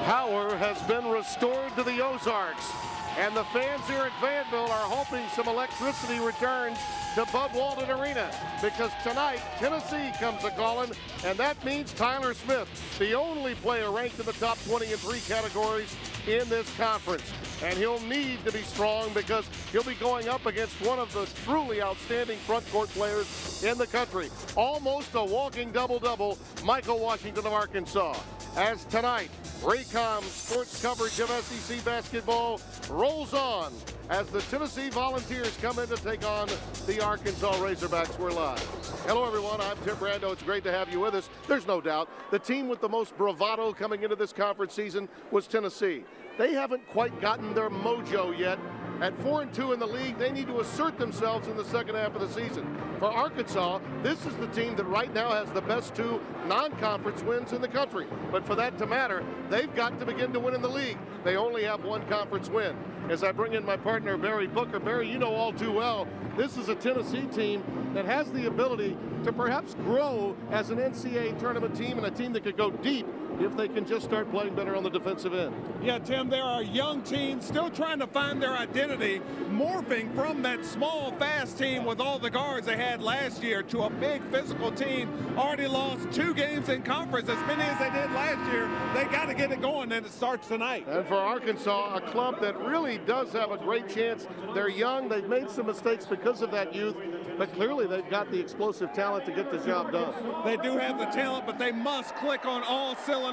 Power has been restored to the Ozarks, and the fans here at Fayetteville are hoping some electricity returns to Bud Walton Arena, because tonight Tennessee comes a-calling, and that means Tyler Smith, the only player ranked in the top 20 in 3 categories in this conference. And he'll need to be strong because he'll be going up against one of the truly outstanding front court players in the country. Almost a walking double-double, Michael Washington of Arkansas. As tonight, Raycom sports coverage of SEC basketball rolls on as the Tennessee Volunteers come in to take on the Arkansas Razorbacks. We're live. Hello, everyone. I'm Tim Brando. It's great to have you with us. There's no doubt the team with the most bravado coming into this conference season was Tennessee. They haven't quite gotten their mojo yet. At 4-2 in the league, they need to assert themselves in the second half of the season. For Arkansas, this is the team that right now has the best 2 non-conference wins in the country. But for that to matter, they've got to begin to win in the league. They only have 1 conference win. As I bring in my partner, Barry Booker. Barry, you know all too well, this is a Tennessee team that has the ability to perhaps grow as an NCAA tournament team and a team that could go deep if they can just start playing better on the defensive end. Yeah, Tim, they are a young team still trying to find their identity, morphing from that small, fast team with all the guards they had last year to a big physical team. Already lost 2 games in conference, as many as they did last year. They got to get it going, and it starts tonight. And for Arkansas, a club that really does have a great chance. They're young. They've made some mistakes because of that youth, but clearly they've got the explosive talent to get the job done. They do have the talent, but they must click on all cylinders.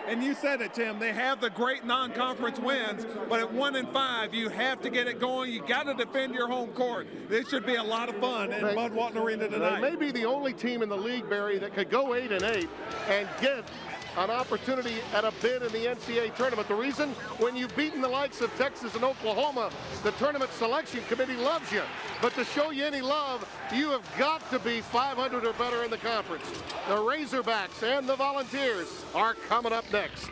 And you said it, Tim. They have the great non-conference wins, but at 1-5, you have to get it going. You got to defend your home court. This should be a lot of fun in Bud Walton Arena tonight. They may be the only team in the league, Barry, that could go 8-8 and get an opportunity at a bid in the NCAA tournament. The reason, when you've beaten the likes of Texas and Oklahoma, the tournament selection committee loves you. But to show you any love, you have got to be 500 or better in the conference. The Razorbacks and the Volunteers are coming up next.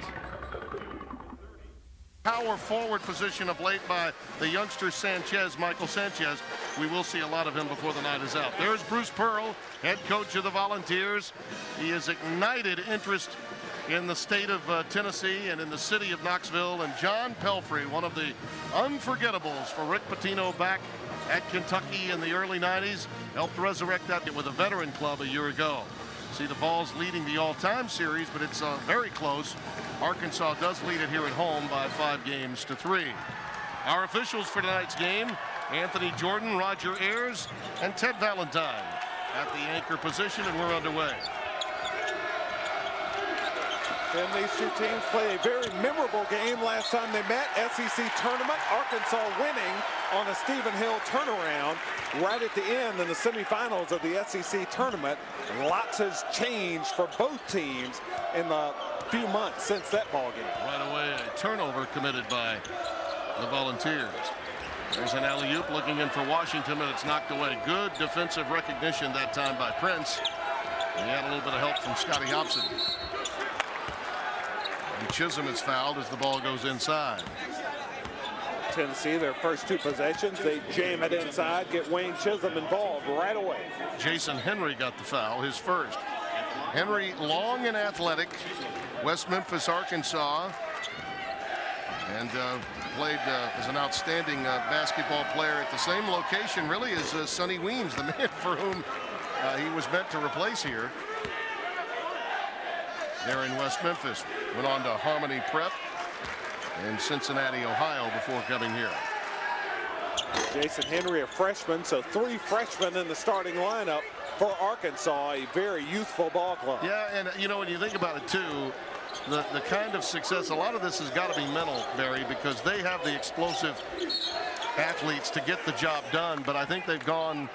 Power forward position of late by the youngster Sanchez, Michael Sanchez. We will see a lot of him before the night is out. There's Bruce Pearl, head coach of the Volunteers. He has ignited interest in the state of Tennessee and in the city of Knoxville. And John Pelfrey, one of the unforgettables for Rick Pitino back at Kentucky in the early 90s, helped resurrect that with a veteran club a year ago. See, the Vols leading the all-time series, but it's very close. Arkansas does lead it here at home by 5-3. Our officials for tonight's game, Anthony Jordan, Roger Ayers, and Ted Valentine at the anchor position, and we're underway. And these 2 teams played a very memorable game last time they met. SEC tournament, Arkansas winning on a Stephen Hill turnaround right at the end in the semifinals of the SEC tournament. Lots has changed for both teams in the few months since that ball game. Right away, a turnover committed by the Volunteers. There's an alley-oop looking in for Washington, and it's knocked away. Good defensive recognition that time by Prince. And he had a little bit of help from Scotty Hobson. And Chisholm is fouled as the ball goes inside. Tennessee, their first 2 possessions, they jam it inside, get Wayne Chisholm involved right away. Jason Henry got the foul, his first. Henry, long and athletic, West Memphis, Arkansas, and played as an outstanding basketball player at the same location, really, as Sonny Weems, the man for whom he was meant to replace here. There in West Memphis, went on to Harmony Prep in Cincinnati, Ohio, before coming here. Jason Henry, a freshman, so 3 freshmen in the starting lineup for Arkansas, a very youthful ball club. Yeah, and you know, when you think about it too, the kind of success, a lot of this has got to be mental, Barry, because they have the explosive athletes to get the job done, but I think they've gone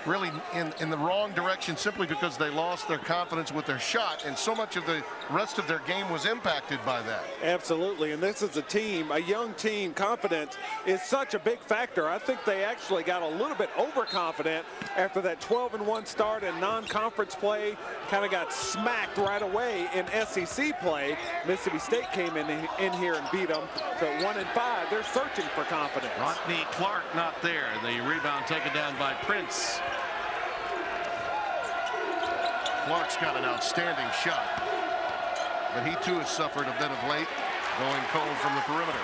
really in the wrong direction simply because they lost their confidence with their shot, and so much of the rest of their game was impacted by that. Absolutely, and this is a team, a young team. Confidence is such a big factor. I think they actually got a little bit overconfident after that 12-1 start in non-conference play. Kind of got smacked right away in SEC play. Mississippi State came in here and beat them. So 1-5, they're searching for confidence. Rodney Clark not there. The rebound taken down by Prince. Clark's got an outstanding shot, but he too has suffered a bit of late. going cold from the perimeter.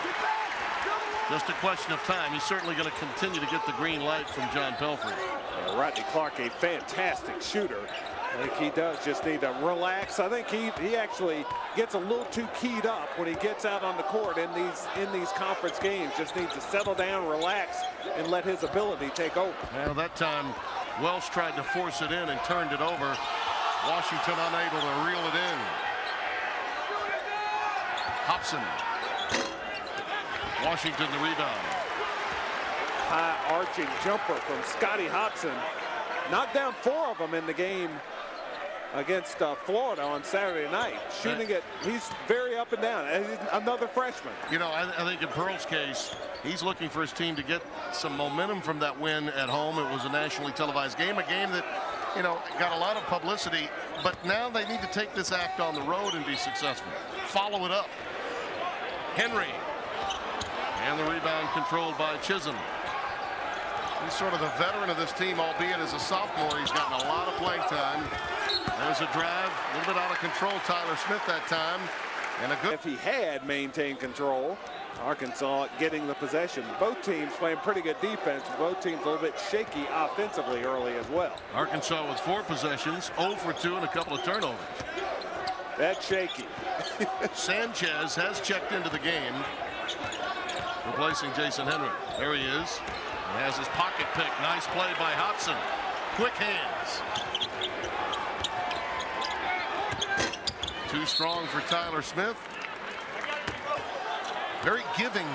Just a question of time. He's certainly going to continue to get the green light from John Pelfrey. Rodney Clark, a fantastic shooter. I think he does just need to relax. I think he actually gets a little too keyed up when he gets out on the court in these conference games. Just needs to settle down, relax, and let his ability take over. Well, that time Welsh tried to force it in and turned it over. Washington unable to reel it in. Hobson. Washington the rebound. High arching jumper from Scotty Hobson. Knocked down 4 of them in the game against Florida on Saturday night. Shooting it, he's very up and down. And he's another freshman. You know, I think in Pearl's case, he's looking for his team to get some momentum from that win at home. It was a nationally televised game, a game that, you know, got a lot of publicity. But now they need to take this act on the road and be successful. Follow it up. Henry. And the rebound controlled by Chisholm. He's sort of the veteran of this team, albeit as a sophomore. He's gotten a lot of playing time. There's a drive, a little bit out of control. Tyler Smith that time. And a good. If he had maintained control, Arkansas getting the possession. Both teams playing pretty good defense. Both teams a little bit shaky offensively early as well. Arkansas with 4 possessions, 0 for 2 and a couple of turnovers. That's shaky. Sanchez has checked into the game, replacing Jason Henry. There he is. He has his pocket pick. Nice play by Hobson. Quick hands. Too strong for Tyler Smith. Very giving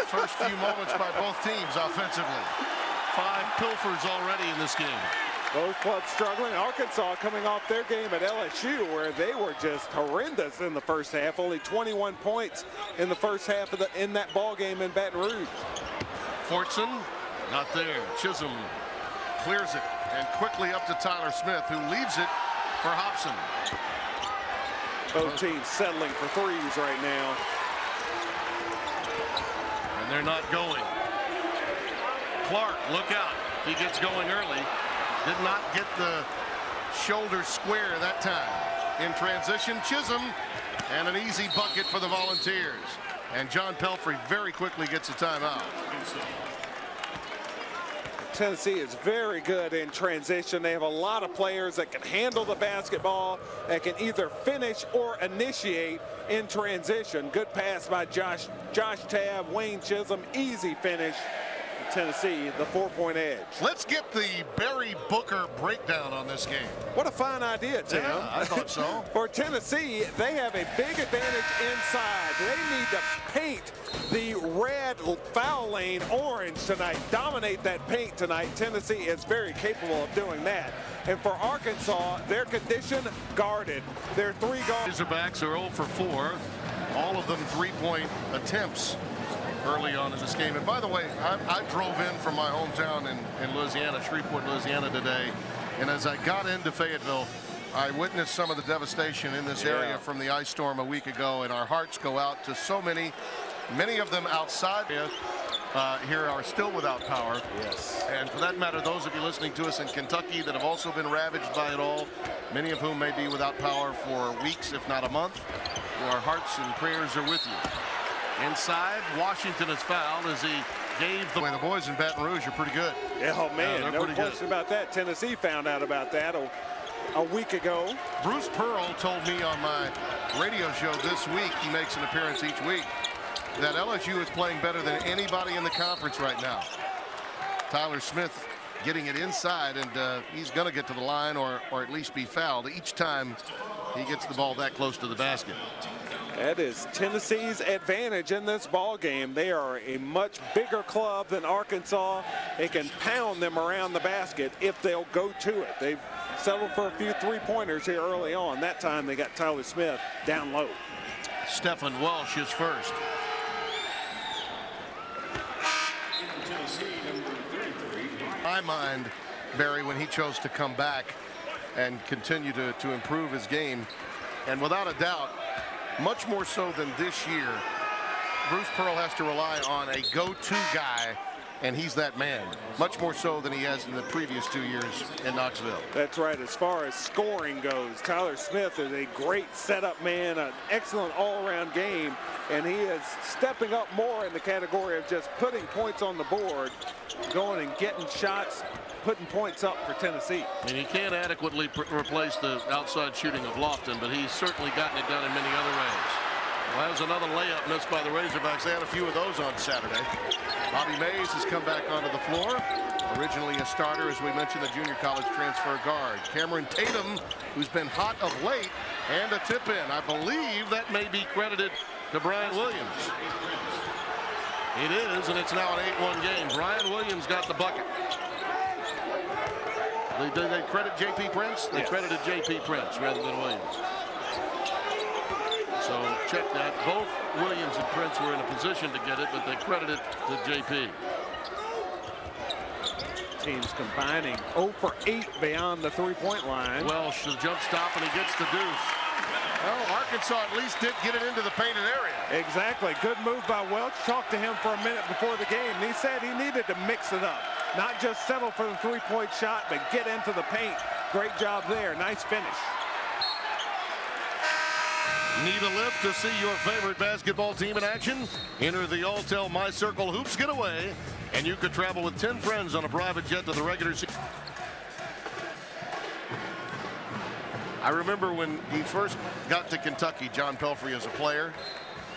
first few moments by both teams offensively. 5 pilfers already in this game. Both clubs struggling. Arkansas coming off their game at LSU where they were just horrendous in the first half. Only 21 points in the first half of in that ball game in Baton Rouge. Fortson not there. Chisholm clears it and quickly up to Tyler Smith, who leaves it for Hobson. Both teams settling for threes right now. And they're not going. Clark, look out. He gets going early. Did not get the shoulder square that time. In transition, Chisholm, and an easy bucket for the Volunteers. And John Pelfrey very quickly gets a timeout. Tennessee is very good in transition. They have a lot of players that can handle the basketball, that can either finish or initiate in transition. Good pass by Josh Tabb, Wayne Chisholm, easy finish. Tennessee, the 4-point edge. Let's get the Barry Booker breakdown on this game. What a fine idea, Tim. Yeah, I thought so. For Tennessee, they have a big advantage inside. They need to paint the red foul lane orange tonight. Dominate that paint tonight. Tennessee is very capable of doing that. And for Arkansas, their condition guarded. Their 3 guards. Razorbacks are 0 for 4. All of them 3-point attempts early on in this game. And by the way, I drove in from my hometown in Louisiana, Shreveport, Louisiana today. And as I got into Fayetteville, I witnessed some of the devastation in this area from the ice storm a week ago. And our hearts go out to so many of them outside here are still without power. Yes. And for that matter, those of you listening to us in Kentucky that have also been ravaged by it all, many of whom may be without power for weeks, if not a month. Our hearts and prayers are with you. Inside, Washington is fouled as he gave the boys in Baton Rouge are pretty good. Oh man, they're no pretty question good about that. Tennessee found out about that a week ago. Bruce Pearl told me on my radio show this week, he makes an appearance each week, that LSU is playing better than anybody in the conference right now. Tyler Smith getting it inside, and he's going to get to the line or at least be fouled each time he gets the ball that close to the basket. That is Tennessee's advantage in this ball game. They are a much bigger club than Arkansas. They can pound them around the basket if they'll go to it. They've settled for a few 3-pointers here early on. That time they got Tyler Smith down low. Stephen Welsh is first. My mind, Barry, when he chose to come back and continue to improve his game, and without a doubt, much more so than this year, Bruce Pearl has to rely on a go-to guy and he's that man, much more so than he has in the previous 2 years in Knoxville. That's right. As far as scoring goes, Tyler Smith is a great setup man, an excellent all-around game, and he is stepping up more in the category of just putting points on the board, going and getting shots, putting points up for Tennessee. I mean, he can't adequately replace the outside shooting of Lofton, but he's certainly gotten it done in many other ways. Well, that was another layup missed by the Razorbacks. They had a few of those on Saturday. Bobby Mays has come back onto the floor. Originally a starter, as we mentioned, the junior college transfer guard. Cameron Tatum, who's been hot of late, and a tip-in. I believe that may be credited to Brian Williams. It is, and it's now an 8-1 game. Brian Williams got the bucket. They credit J.P. Prince? They credited J.P. Prince rather than Williams. So check that. Both Williams and Prince were in a position to get it, but they credit it to J.P. Teams combining 0 for 8 beyond the three-point line. Welsh, the jump stop, and he gets the deuce. Well, Arkansas at least did get it into the painted area. Exactly. Good move by Welch. Talked to him for a minute before the game. And he said he needed to mix it up. Not just settle for the three-point shot, but get into the paint. Great job there. Nice finish. Need a lift to see your favorite basketball team in action? Enter the Alltel My Circle Hoops Getaway, and you could travel with 10 friends on a private jet to the regular season. I remember when he first got to Kentucky, John Pelfrey as a player,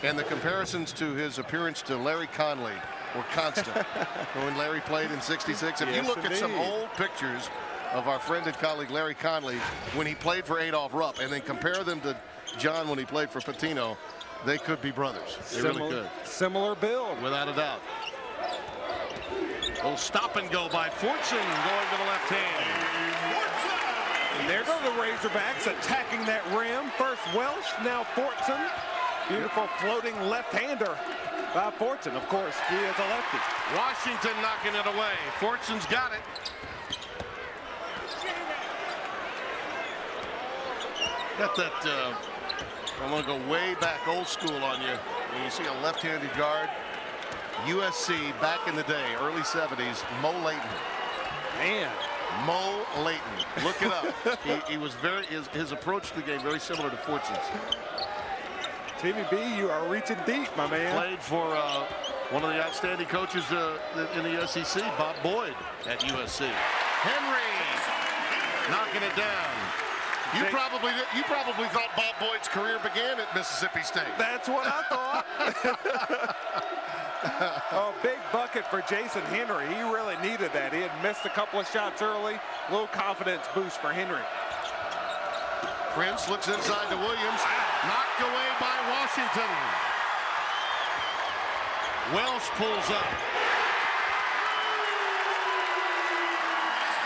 and the comparisons to his appearance to Larry Conley were constant. When Larry played in '66, if you look at some old pictures of our friend and colleague Larry Conley when he played for Adolph Rupp, and then compare them to John when he played for Patino, they could be brothers. They really could. Similar build. Without a doubt. Little stop and go by Fortson going to the left hand. And there go the Razorbacks attacking that rim. First Welsh, now Fortson. Beautiful floating left-hander by Fortson. Of course, he is a lefty. Washington knocking it away. Fortson's got it. Got that, I'm going to go way back old school on you. When you see a left-handed guard, USC back in the day, early 70s, Mo Layton. Man. Mo Layton. Look it up. he was very, his approach to the game very similar to Fortson's. TVB, you are reaching deep, my man. Played for one of the outstanding coaches in the SEC, Bob Boyd at USC. Henry knocking it down. You probably thought Bob Boyd's career began at Mississippi State. That's what I thought. Oh, big bucket for Jason Henry. He really needed that. He had missed a couple of shots early. Little confidence boost for Henry. Prince looks inside to Williams. Knocked away by Washington. Welsh pulls up.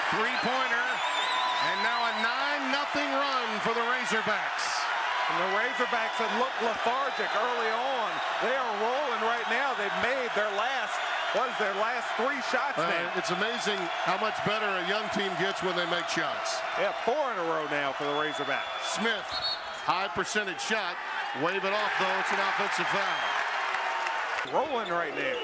Three-pointer. And now a 9-0 run for the Razorbacks. And the Razorbacks had looked lethargic early on. They are rolling right now. They've made their last 3 shots now. It's amazing how much better a young team gets when they make shots. Yeah, 4 in a row now for the Razorbacks. Smith, high percentage shot. Wave it off, though. It's an offensive foul. Rolling right now.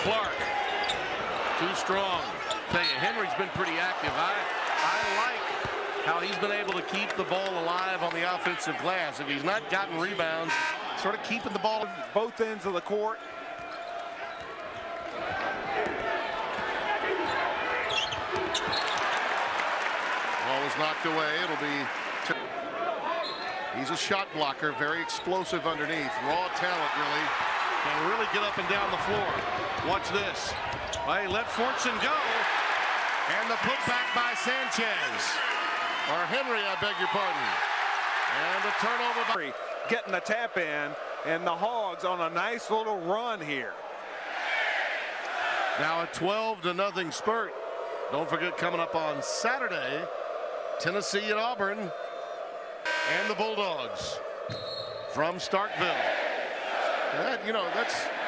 Clark, too strong. Tell you, Henry's been pretty active. I like how he's been able to keep the ball alive on the offensive glass. If he's not gotten rebounds, sort of keeping the ball. Both ends of the court. Ball was knocked away. It'll be. He's a shot blocker, very explosive underneath. Raw talent, really. Can really get up and down the floor. Watch this. Hey, let Fortson go. And the putback by Sanchez. Or Henry, I beg your pardon. And the turnover by... Getting the tap in, and the Hogs on a nice little run here. Now a 12-0 spurt. Don't forget, coming up on Saturday, Tennessee and Auburn, and the Bulldogs from Starkville.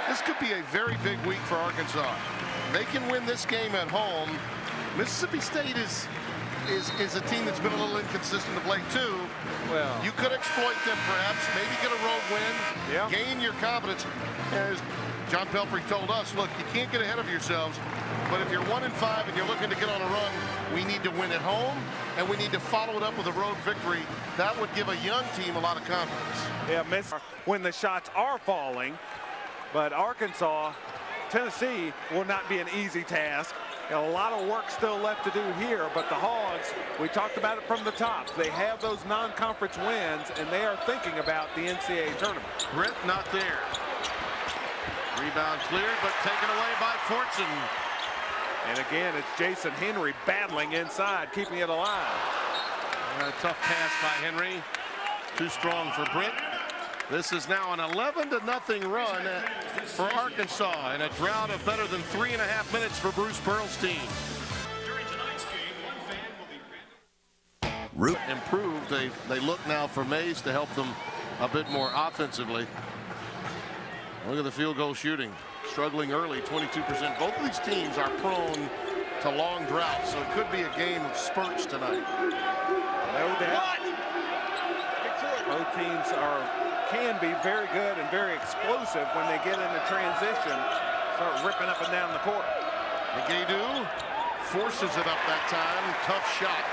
This could be a very big week for Arkansas. They can win this game at home. Mississippi State is is a team that's been a little inconsistent of late too. Well, You could exploit them perhaps, maybe get a road win, gain your confidence. As John Pelfrey told us, look, you can't get ahead of yourselves, but if you're 1-5 and you're looking to get on a run, we need to win at home, and we need to follow it up with a road victory. That would give a young team a lot of confidence. yeah, miss when the shots are falling, but Arkansas, Tennessee will not be an easy task. A lot of work still left to do here, but the Hogs, we talked about it from the top. They have those non-conference wins, and they are thinking about the NCAA tournament. Britt not there. Rebound cleared, but taken away by Fortson. And again, it's Jason Henry battling inside, keeping it alive. A tough pass by Henry. Too strong for Britt. This is now an 11-0 run for Arkansas in a drought of better than 3.5 minutes for Bruce Pearl's team. Improved. They look now for Mays to help them a bit more offensively. Look at the field goal shooting. Struggling early, 22%. Both of these teams are prone to long droughts, so it could be a game of spurts tonight. No doubt. Both teams can be very good and very explosive when they get into transition, start ripping up and down the court. McAdoo forces it up that time. Tough shot.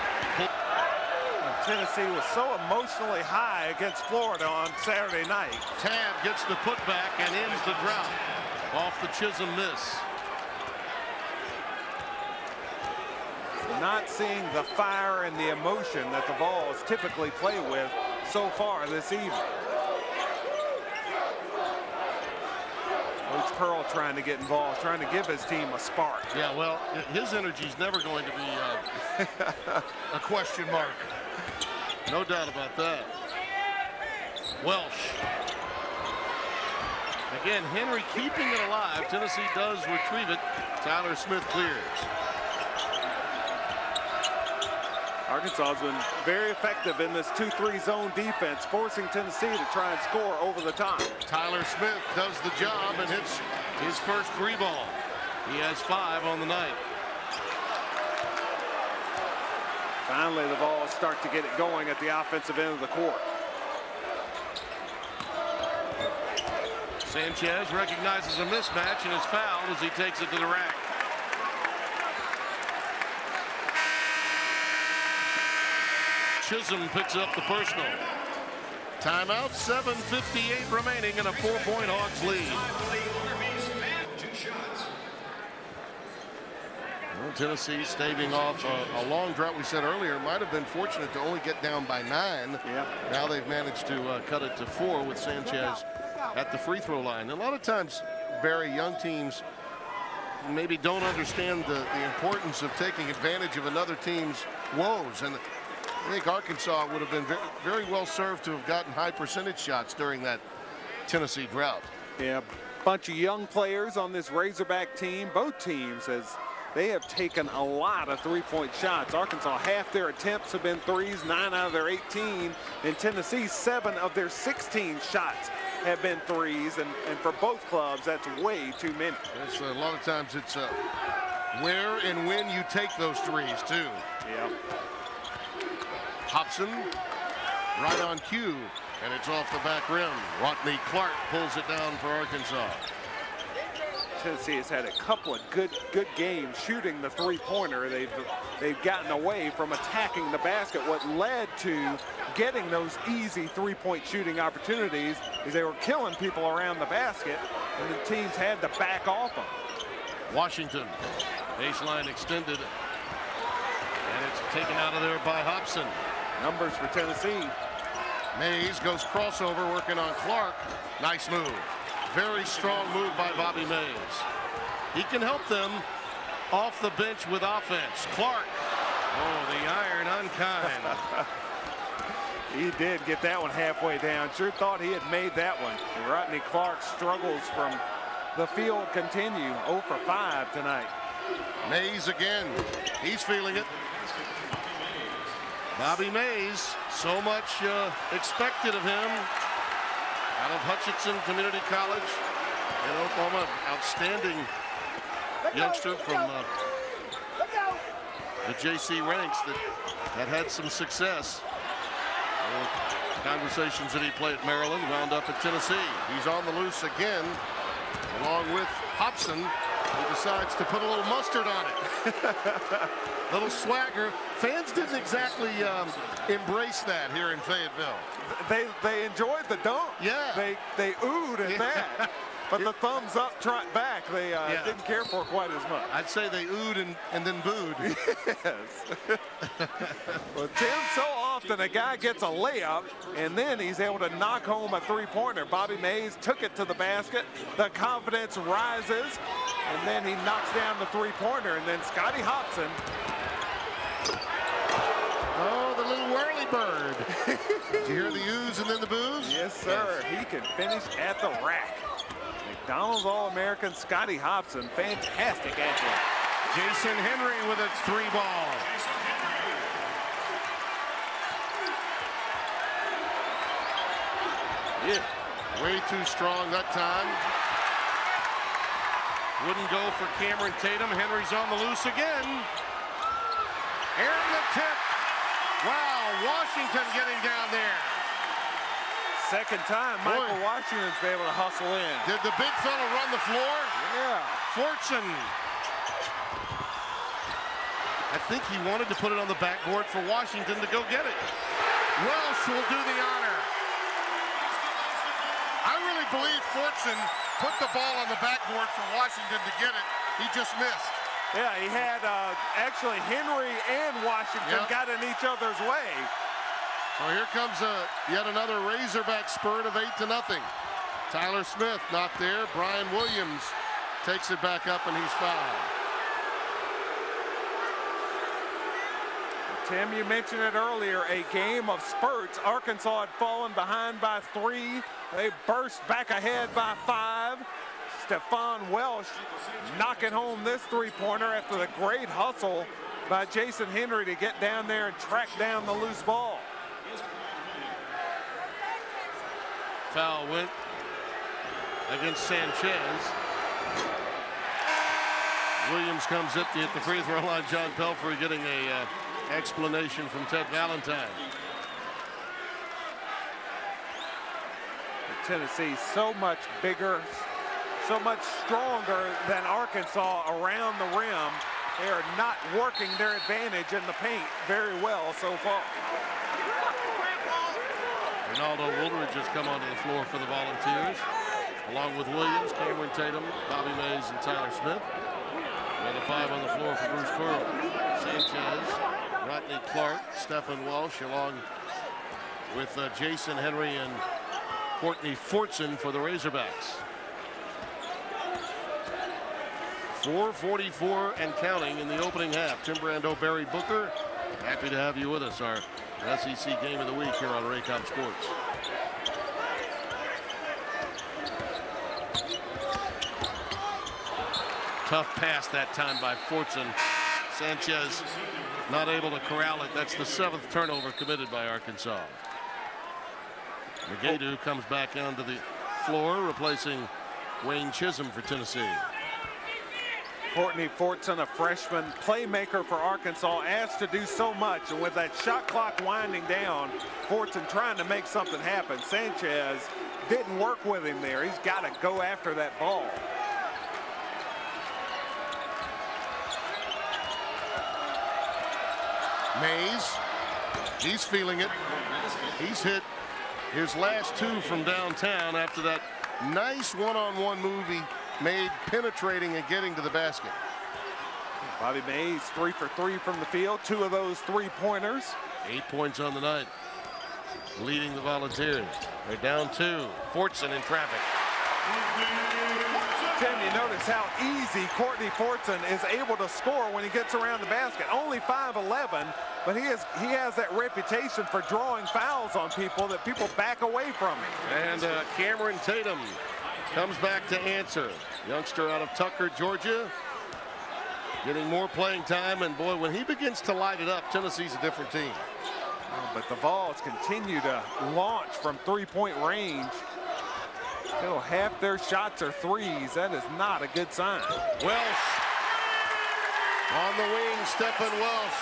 Tennessee was so emotionally high against Florida on Saturday night. Tabb gets the putback and ends the drought off the Chisholm miss. Not seeing the fire and the emotion that the Vols typically play with so far this evening. Coach Pearl trying to get involved, trying to give his team a spark. Yeah, well, his energy is never going to be a question mark. No doubt about that. Welsh. Again, Henry keeping it alive. Tennessee does retrieve it. Tyler Smith clears. Arkansas has been very effective in this 2-3 zone defense, forcing Tennessee to try and score over the top. Tyler Smith does the job and hits his first 3 ball. He has 5 on the night. Finally, the Vols start to get it going at the offensive end of the court. Sanchez recognizes a mismatch and is fouled as he takes it to the rack. Chisholm picks up the personal. Timeout, 7:58 remaining in a 4-point Hawks lead. Well, Tennessee staving off a long drought. We said earlier might have been fortunate to only get down by 9. Yeah. Now they've managed to cut it to 4 with Sanchez at the free throw line. A lot of times, Barry, young teams maybe don't understand the importance of taking advantage of another team's woes. And I think Arkansas would have been very well served to have gotten high percentage shots during that Tennessee drought. Yeah, bunch of young players on this Razorback team. Both teams, as they have taken a lot of three-point shots. Arkansas, half their attempts have been threes, 9 out of their 18. In Tennessee, 7 of their 16 shots have been threes. And for both clubs, that's way too many. It's, a lot of times it's where and when you take those threes, too. Yeah. Hobson, right on cue, and it's off the back rim. Rodney Clark pulls it down for Arkansas. Tennessee has had a couple of good games shooting the three-pointer. They've gotten away from attacking the basket. What led to getting those easy three-point shooting opportunities is they were killing people around the basket, and the teams had to back off them. Washington, baseline extended, and it's taken out of there by Hobson. Numbers for Tennessee. Mays goes crossover, working on Clark. Nice move. Very strong move by Bobby Mays. He can help them off the bench with offense. Clark. Oh, the iron unkind. He did get that one halfway down. Sure thought he had made that one. And Rodney Clark's struggles from the field continue. 0 for 5 tonight. Mays again. He's feeling it. Bobby Mays, so much expected of him out of Hutchinson Community College in Oklahoma. Outstanding youngster from the JC ranks that had some success. Conversations that he played at Maryland wound up at Tennessee. He's on the loose again, along with Hobson. He decides to put a little mustard on it. Little swagger. Fans didn't exactly embrace that here in Fayetteville. They enjoyed the dunk. Yeah. They oohed at that. But the thumbs up trot back, they didn't care for quite as much. I'd say they oohed and then booed. Yes. Well, Tim, so often a guy gets a layup and then he's able to knock home a three-pointer. Bobby Mays took it to the basket. The confidence rises, and then he knocks down the three-pointer. And then Scotty Hobson. Oh, the little whirly bird. Did you hear the oohs and then the boos? Yes, sir. Yes. He can finish at the rack. McDonald's All-American Scotty Hobson, fantastic athlete. Jason Henry with a three ball. Yeah, way too strong that time. Wouldn't go for Cameron Tatum. Henry's on the loose again. Aaron the tip. Wow, Washington getting down there. Second time Michael Washington's been able to hustle in. Did the big fella run the floor? Yeah. Fortson. I think he wanted to put it on the backboard for Washington to go get it. Welsh will do the honor. I really believe Fortson put the ball on the backboard for Washington to get it. He just missed. Yeah, he had actually Henry and Washington got in each other's way. So here comes yet another Razorback spurt of 8-0. Tyler Smith not there. Brian Williams takes it back up and he's fouled. Tim, you mentioned it earlier, a game of spurts. Arkansas had fallen behind by 3. They burst back ahead by 5. Stephon Welsh knocking home this three-pointer after the great hustle by Jason Henry to get down there and track down the loose ball. Foul went against Sanchez. Williams comes empty at the free throw line. John Pelfrey getting a explanation from Ted Valentine. Tennessee so much bigger, so much stronger than Arkansas around the rim. They are not working their advantage in the paint very well so far. Ronaldo Woolridge has come onto the floor for the Volunteers, along with Williams, Cameron Tatum, Bobby Mays, and Tyler Smith. The other 5 on the floor for Bruce Pearl. Sanchez, Rodney Clark, Stephen Welsh, along with Jason Henry and Courtney Fortson for the Razorbacks. 4:44 and counting in the opening half. Tim Brando, Barry Booker, happy to have you with us. Our SEC Game of the Week here on Raycom Sports. Tough pass that time by Fortson. Sanchez not able to corral it. That's the 7th turnover committed by Arkansas. McAdoo comes back onto the floor, replacing Wayne Chisholm for Tennessee. Courtney Fortson, a freshman playmaker for Arkansas, asked to do so much, and with that shot clock winding down, Fortson trying to make something happen. Sanchez didn't work with him there. He's got to go after that ball. Mays, he's feeling it. He's hit his last 2 from downtown after that nice one-on-one move he made, penetrating and getting to the basket. Bobby Mays 3 for 3 from the field, 2 of those 3-pointers. 8 points on the night, leading the Volunteers. They're down 2. Fortson in traffic. Tim, you notice how easy Courtney Fortson is able to score when he gets around the basket. Only 5'11", but he has that reputation for drawing fouls on people that people back away from him. And Cameron Tatum comes back to answer. Youngster out of Tucker, Georgia, getting more playing time. And boy, when he begins to light it up, Tennessee's a different team. Oh, but the Vols continue to launch from 3-point range. Still half their shots are threes. That is not a good sign. Welsh On the wing, Stephen Welsh.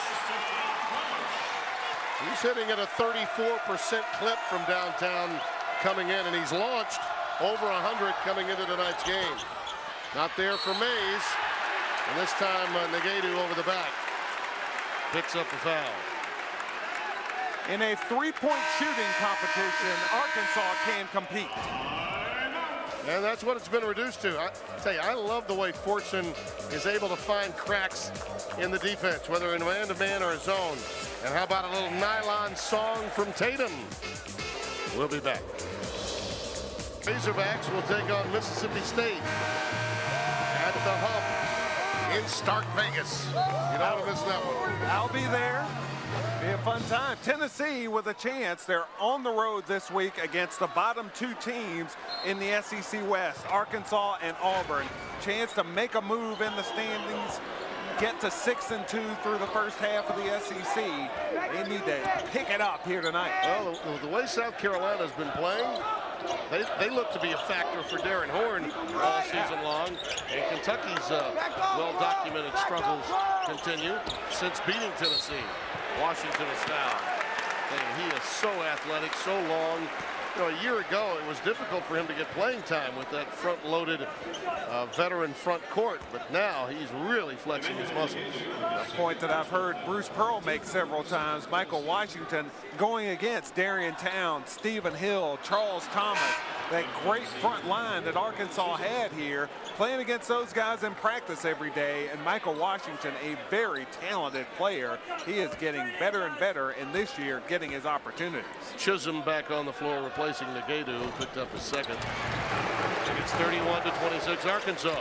He's hitting at a 34% clip from downtown coming in, and he's launched over 100 coming into tonight's game. Not there for Mays, and this time Negadu over the back. Picks up the foul. In a three-point shooting competition, Arkansas can compete. And that's what it's been reduced to. I tell you, I love the way Fortson is able to find cracks in the defense, whether in man-to-man or zone. And how about a little nylon song from Tatum? We'll be back. Razorbacks will take on Mississippi State at the Hump in Stark Vegas. You don't want to miss that one. I'll be there. Be a fun time. Tennessee with a chance. They're on the road this week against the bottom two teams in the SEC West, Arkansas and Auburn. Chance to make a move in the standings, get to 6-2 through the first half of the SEC. They need to pick it up here tonight. Well, the way South Carolina's been playing, they look to be a factor for Darren Horn all season long. And Kentucky's well-documented struggles continue since beating Tennessee. Washington is fouled. And he is so athletic, so long. You know, a year ago, it was difficult for him to get playing time with that front-loaded veteran front court, but now he's really flexing his muscles. A point that I've heard Bruce Pearl make several times, Michael Washington going against Darian Towns, Stephen Hill, Charles Thomas, that great front line that Arkansas had here, playing against those guys in practice every day, and Michael Washington, a very talented player. He is getting better and better, and this year getting his opportunities. Chisholm back on the floor replacing Negadu, who picked up his second. It's 31-26 Arkansas.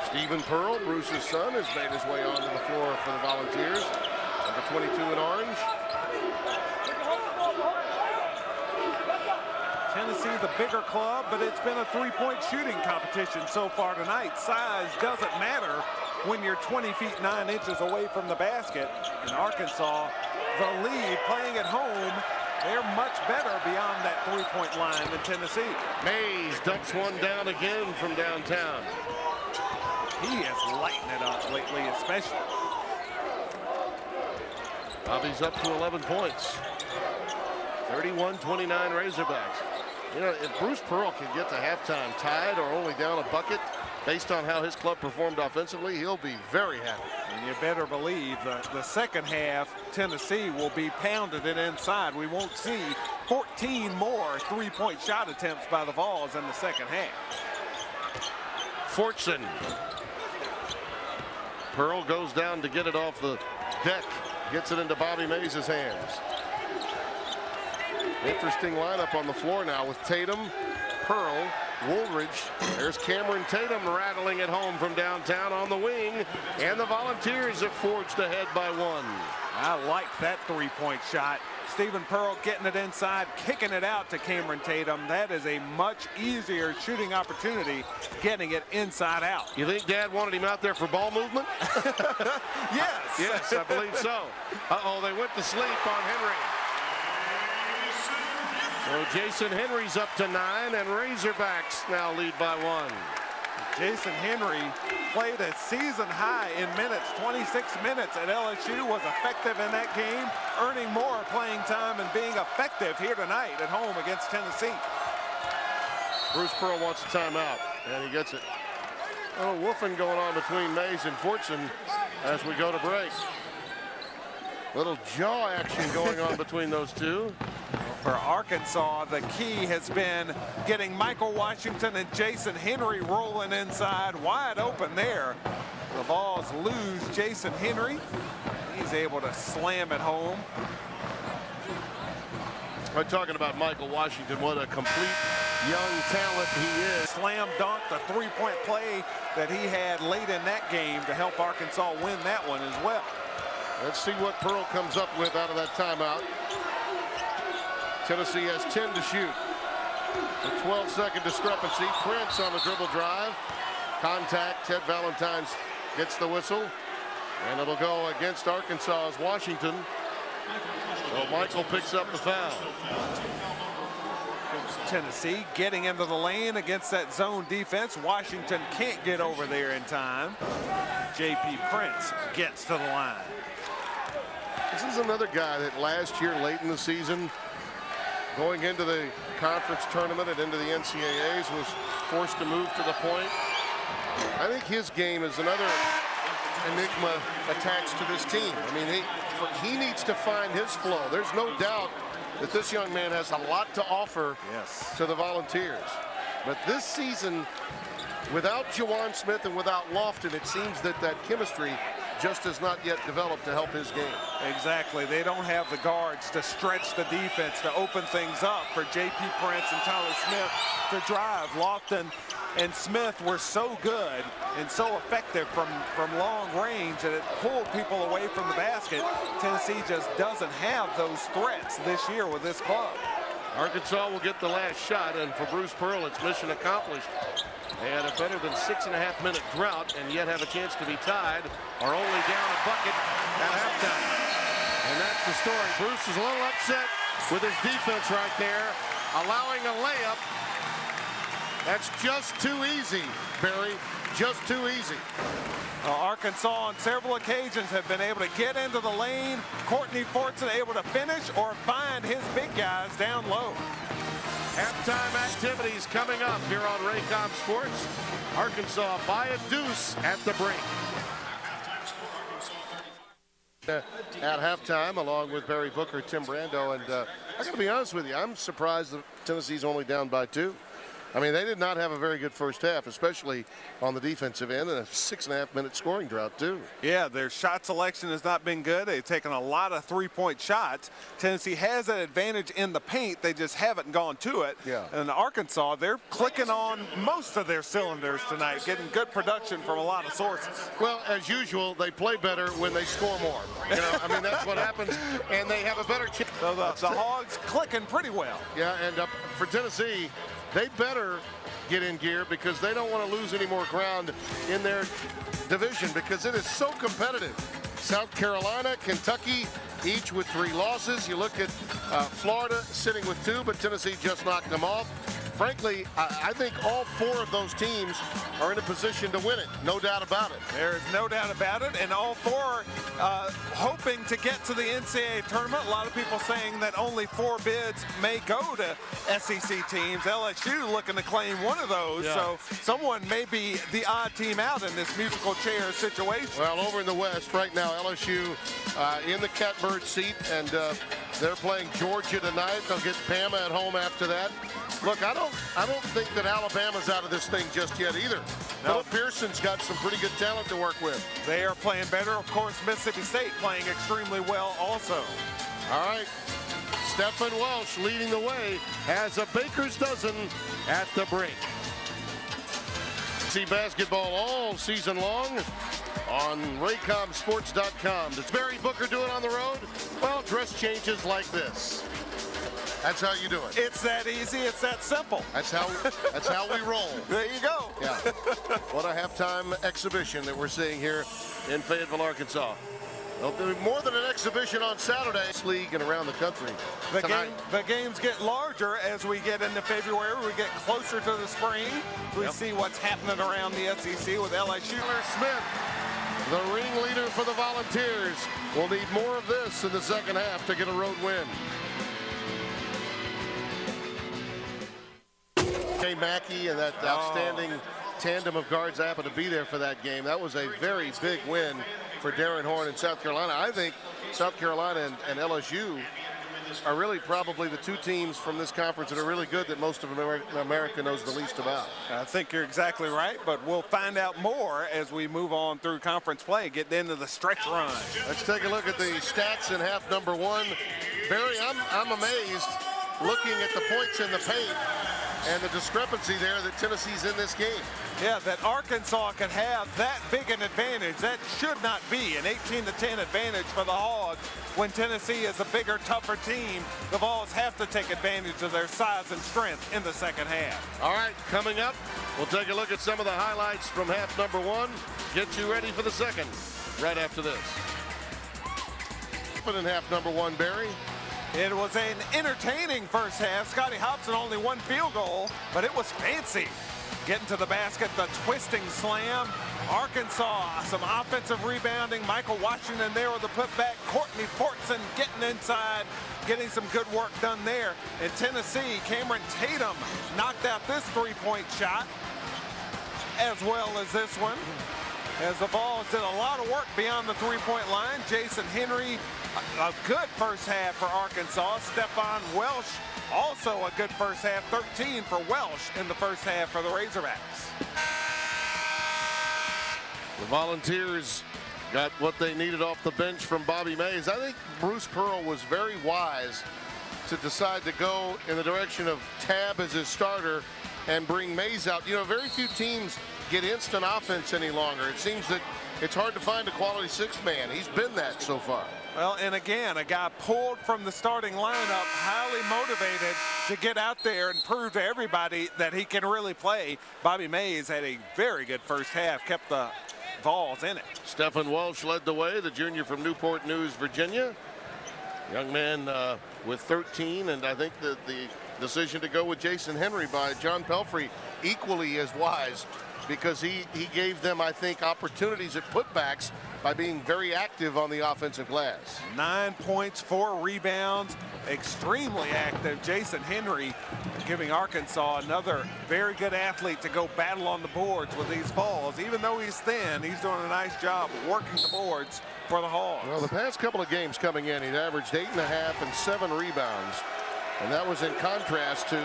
Stephen Pearl, Bruce's son, has made his way onto the floor for the Volunteers. Number 22 in orange. Tennessee, the bigger club, but it's been a three-point shooting competition so far tonight. Size doesn't matter when you're 20 feet 9 inches away from the basket. In Arkansas, the lead playing at home, they're much better beyond that three-point line than Tennessee. Mays dumps one down again from downtown. He is lighting it up lately, especially. Bobby's up to 11 points. 31-29 Razorbacks. You know, if Bruce Pearl can get to halftime tied or only down a bucket, based on how his club performed offensively, he'll be very happy. And you better believe the second half, Tennessee will be pounded it inside. We won't see 14 more three-point shot attempts by the Vols in the second half. Fortson. Pearl goes down to get it off the deck. Gets it into Bobby Mays' hands. Interesting lineup on the floor now with Tatum, Pearl, Woolridge. There's Cameron Tatum rattling it home from downtown on the wing. And the Volunteers have forged ahead by one. I like that three-point shot. Stephen Pearl getting it inside, kicking it out to Cameron Tatum. That is a much easier shooting opportunity, getting it inside out. You think Dad wanted him out there for ball movement? Yes. Yes, I believe so. Uh-oh, they went to sleep on Henry. So Jason Henry's up to 9, and Razorbacks now lead by 1. Jason Henry played a season high in minutes. 26 minutes at LSU, was effective in that game, earning more playing time and being effective here tonight at home against Tennessee. Bruce Pearl wants a timeout, and he gets it. A little woofing going on between Mays and Fortson as we go to break. Little jaw action going on between those two. For Arkansas, the key has been getting Michael Washington and Jason Henry rolling inside, wide open there. The Vols lose Jason Henry. He's able to slam it home. We're talking about Michael Washington. What a complete young talent he is. Slam dunk, the three-point play that he had late in that game to help Arkansas win that one as well. Let's see what Pearl comes up with out of that timeout. Tennessee has 10 to shoot. A 12-second discrepancy. Prince on the dribble drive. Contact. Ted Valentines gets the whistle. And it'll go against Arkansas's Washington. So Michael picks up the foul. Tennessee, getting into the lane against that zone defense. Washington can't get over there in time. J.P. Prince gets to the line. This is another guy that last year, late in the season, going into the conference tournament and into the NCAAs, was forced to move to the point. I think his game is another enigma attached to this team. I mean, he needs to find his flow. There's no doubt that this young man has a lot to offer to the Volunteers. But this season, without Juwan Smith and without Lofton, it seems that that chemistry just has not yet developed to help his game. Exactly. They don't have the guards to stretch the defense, to open things up for J.P. Prince and Tyler Smith to drive. Lofton and Smith were so good and so effective from long range that it pulled people away from the basket. Tennessee just doesn't have those threats this year with this club. Arkansas will get the last shot, and for Bruce Pearl, it's mission accomplished. They had a better than 6.5-minute drought and yet have a chance to be tied, are only down a bucket at halftime. And that's the story. Bruce is a little upset with his defense right there, allowing a layup. That's just too easy, Barry, just too easy. Arkansas on several occasions have been able to get into the lane. Courtney Fortson able to finish or find his big guys down low. Halftime activities coming up here on Raycom Sports. Arkansas by a deuce at the break. At halftime, along with Barry Booker, Tim Brando, and I got to be honest with you, I'm surprised that Tennessee's only down by 2. I mean, they did not have a very good first half, especially on the defensive end, and a 6.5-minute scoring drought, too. Yeah, their shot selection has not been good. They've taken a lot of three-point shots. Tennessee has that advantage in the paint. They just haven't gone to it. Yeah. And Arkansas, they're clicking on most of their cylinders tonight, getting good production from a lot of sources. Well, as usual, they play better when they score more. You know, I mean, that's what happens, and they have a better chance. So the Hogs clicking pretty well. Yeah, and for Tennessee, they better get in gear because they don't want to lose any more ground in their division because it is so competitive. South Carolina, Kentucky, each with 3 losses. You look at Florida sitting with 2, but Tennessee just knocked them off. Frankly, I think all 4 of those teams are in a position to win it. No doubt about it. There is no doubt about it. And all 4 hoping to get to the NCAA tournament. A lot of people saying that only 4 bids may go to SEC teams. LSU looking to claim one of those. Yeah. So someone may be the odd team out in this musical chair situation. Well, over in the West right now, LSU in the catbird seat, and they're playing Georgia tonight. They'll get Bama at home after that. Look, I don't think that Alabama's out of this thing just yet either. No. Philip Pearson's got some pretty good talent to work with. They are playing better. Of course, Mississippi State playing extremely well also. All right. Stephen Welsh leading the way has a baker's dozen at the break. See basketball all season long on RaycomSports.com. Does Barry Booker do it on the road? Well, dress changes like this. That's how you do it. It's that easy. It's that simple. That's how we roll. There you go. Yeah. What a halftime exhibition that we're seeing here in Fayetteville, Arkansas. There'll be more than an exhibition on Saturday. This league and around the country. The games get larger as we get into February. We get closer to the spring. We see what's happening around the SEC with LSU. Smith, the ringleader for the Volunteers, will need more of this in the second half to get a road win. Jay Mackey and that outstanding tandem of guards happened to be there for that game. That was a very big win for Darren Horn in South Carolina. I think South Carolina and LSU are really probably the 2 teams from this conference that are really good that most of America knows the least about. I think you're exactly right, but we'll find out more as we move on through conference play, get into the stretch run. Let's take a look at the stats in half number 1. Barry, I'm amazed looking at the points in the paint and the discrepancy there that Tennessee's in this game. Yeah, that Arkansas can have that big an advantage. That should not be an 18-10 advantage for the Hogs when Tennessee is a bigger, tougher team. The Vols have to take advantage of their size and strength in the second half. All right, coming up, we'll take a look at some of the highlights from half number 1. Get you ready for the second right after this. In half number 1, Barry, It was an entertaining first half. Scotty Hobson only one field goal, but it was fancy. Getting to the basket, the twisting slam. Arkansas, some offensive rebounding. Michael Washington there with the putback. Courtney Fortson getting inside, getting some good work done there. In Tennessee, Cameron Tatum knocked out this three-point shot, as well as this one. As the Vols did a lot of work beyond the three-point line. Jason Henry, a good first half for Arkansas. Stephon Welsh, also a good first half. 13 for Welsh in the first half for the Razorbacks. The Volunteers got what they needed off the bench from Bobby Mays. I think Bruce Pearl was very wise to decide to go in the direction of Tab as his starter and bring Mays out. You know, very few teams get instant offense any longer. It seems that it's hard to find a quality sixth man. He's been that so far. Well, and again, a guy pulled from the starting lineup, highly motivated to get out there and prove to everybody that he can really play. Bobby Mays had a very good first half, kept the Vols in it. Stephen Welsh led the way, the junior from Newport News, Virginia. Young man with 13, and I think that the decision to go with Jason Henry by John Pelfrey equally as wise, because he gave them, I think, opportunities at putbacks by being very active on the offensive glass. 9 points, 4 rebounds, extremely active. Jason Henry giving Arkansas another very good athlete to go battle on the boards with these Vols. Even though he's thin, he's doing a nice job working the boards for the Hogs. Well, the past couple of games coming in, he's averaged 8.5 and 7 rebounds. And that was in contrast to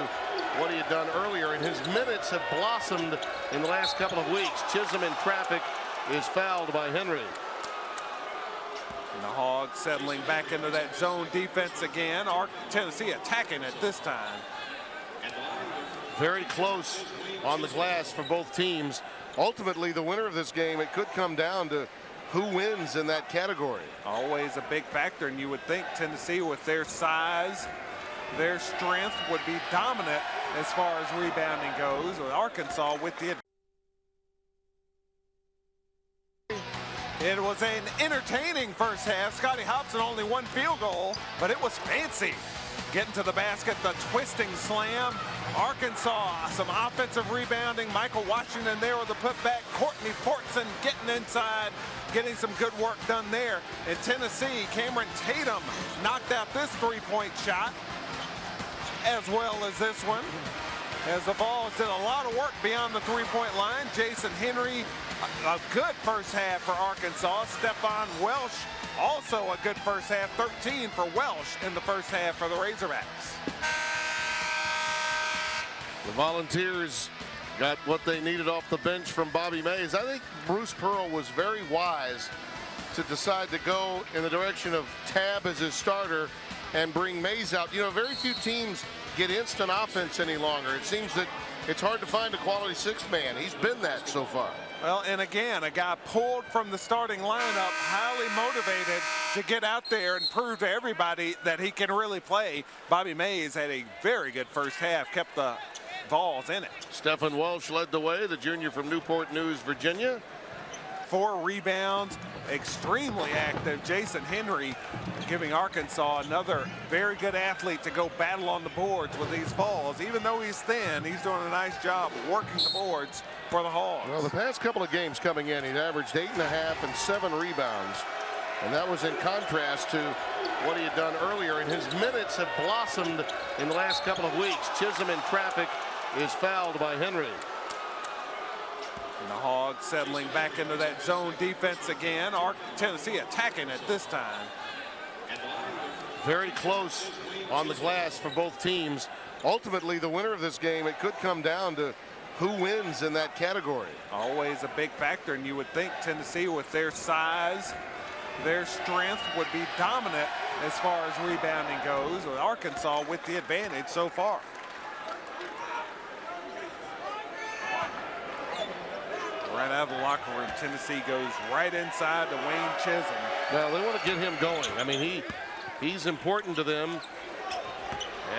what he had done earlier, and his minutes have blossomed in the last couple of weeks. Chisholm in traffic is fouled by Henry. And the Hogs settling back into that zone defense again. Tennessee attacking it this time. Very close on the glass for both teams. Ultimately, the winner of this game, it could come down to who wins in that category. Always a big factor, and you would think Tennessee, with their size, their strength, would be dominant as far as rebounding goes, with Arkansas with the advantage. It was an entertaining first half. Scotty Hobson only one field goal, but it was fancy. Getting to the basket, the twisting slam. Arkansas, some offensive rebounding. Michael Washington there with the putback. Courtney Fortson getting inside, getting some good work done there. In Tennessee, Cameron Tatum knocked out this three-point shot, as well as this one. As the Vols did a lot of work beyond the three-point line. Jason Henry, a good first half for Arkansas. Stephon Welsh, also a good first half. 13 for Welsh in the first half for the Razorbacks. The Volunteers got what they needed off the bench from Bobby Mays. I think Bruce Pearl was very wise to decide to go in the direction of Tab as his starter and bring Mays out. You know, very few teams get instant offense any longer. It seems that it's hard to find a quality sixth man. He's been that so far. Well, and again, a guy pulled from the starting lineup, highly motivated to get out there and prove to everybody that he can really play. Bobby Mays had a very good first half, kept the Vols in it. Stephen Welsh led the way, the junior from Newport News, Virginia. 4 rebounds, extremely active. Jason Henry giving Arkansas another very good athlete to go battle on the boards with these Vols. Even though he's thin, he's doing a nice job working the boards for the Hogs. Well, the past couple of games coming in, he's averaged 8.5 and 7 rebounds. And that was in contrast to what he had done earlier, and his minutes have blossomed in the last couple of weeks. Chisholm in traffic is fouled by Henry. And the Hogs settling back into that zone defense again. Tennessee attacking it this time. Very close on the glass for both teams. Ultimately, the winner of this game, it could come down to who wins in that category. Always a big factor, and you would think Tennessee, with their size, their strength, would be dominant as far as rebounding goes, with Arkansas with the advantage so far. Right out of the locker room, Tennessee goes right inside to Wayne Chisholm. Well, they want to get him going. I mean, he's important to them.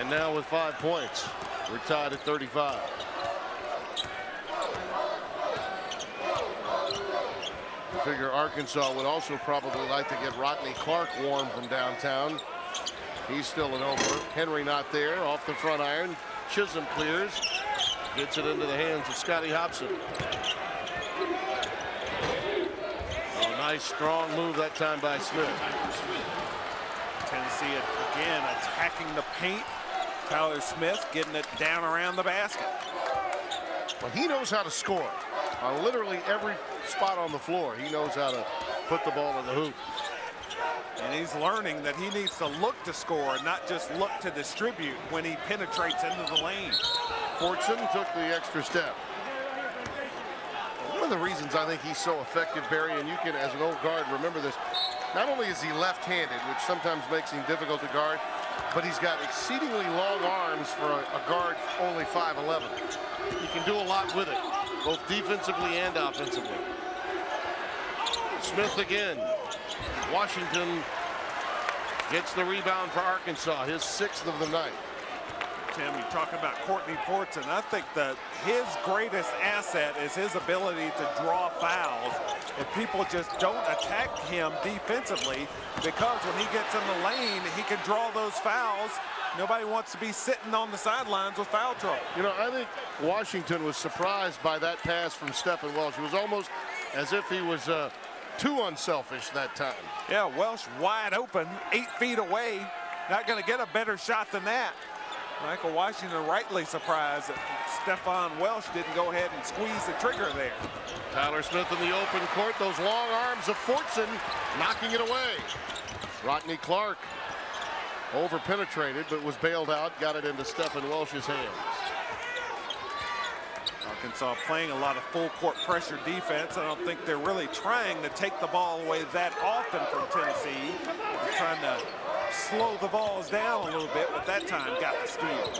And now with 5 points, we're tied at 35. I figure Arkansas would also probably like to get Rodney Clark warm from downtown. He's still an over. Henry not there. Off the front iron. Chisholm clears. Gets it into the hands of Scotty Hobson. Oh, nice strong move that time by Smith. Tennessee again attacking the paint. Tyler Smith getting it down around the basket. Well, he knows how to score on literally every spot on the floor. He knows how to put the ball in the hoop. And he's learning that he needs to look to score, not just look to distribute when he penetrates into the lane. Fortson took the extra step. One of the reasons I think he's so effective, Barry, and you can, as an old guard, remember this, not only is he left-handed, which sometimes makes him difficult to guard, but he's got exceedingly long arms for a guard only 5'11". He can do a lot with it, both defensively and offensively. Smith again. Washington gets the rebound for Arkansas, his 6th of the night. Tim, you talk about Courtney Fortson. I think that his greatest asset is his ability to draw fouls. If people just don't attack him defensively, because when he gets in the lane, he can draw those fouls. Nobody wants to be sitting on the sidelines with foul trouble. You know, I think Washington was surprised by that pass from Stephen Welsh. It was almost as if he was too unselfish that time. Yeah, Welsh wide open, 8 feet away. Not going to get a better shot than that. Michael Washington rightly surprised that Stephon Welsh didn't go ahead and squeeze the trigger there. Tyler Smith in the open court. Those long arms of Fortson knocking it away. Rodney Clark over-penetrated, but was bailed out. Got it into Stephen Welsh's hands. Arkansas playing a lot of full court pressure defense. I don't think they're really trying to take the ball away that often from Tennessee. They're trying to slow the balls down a little bit, but that time got the steal.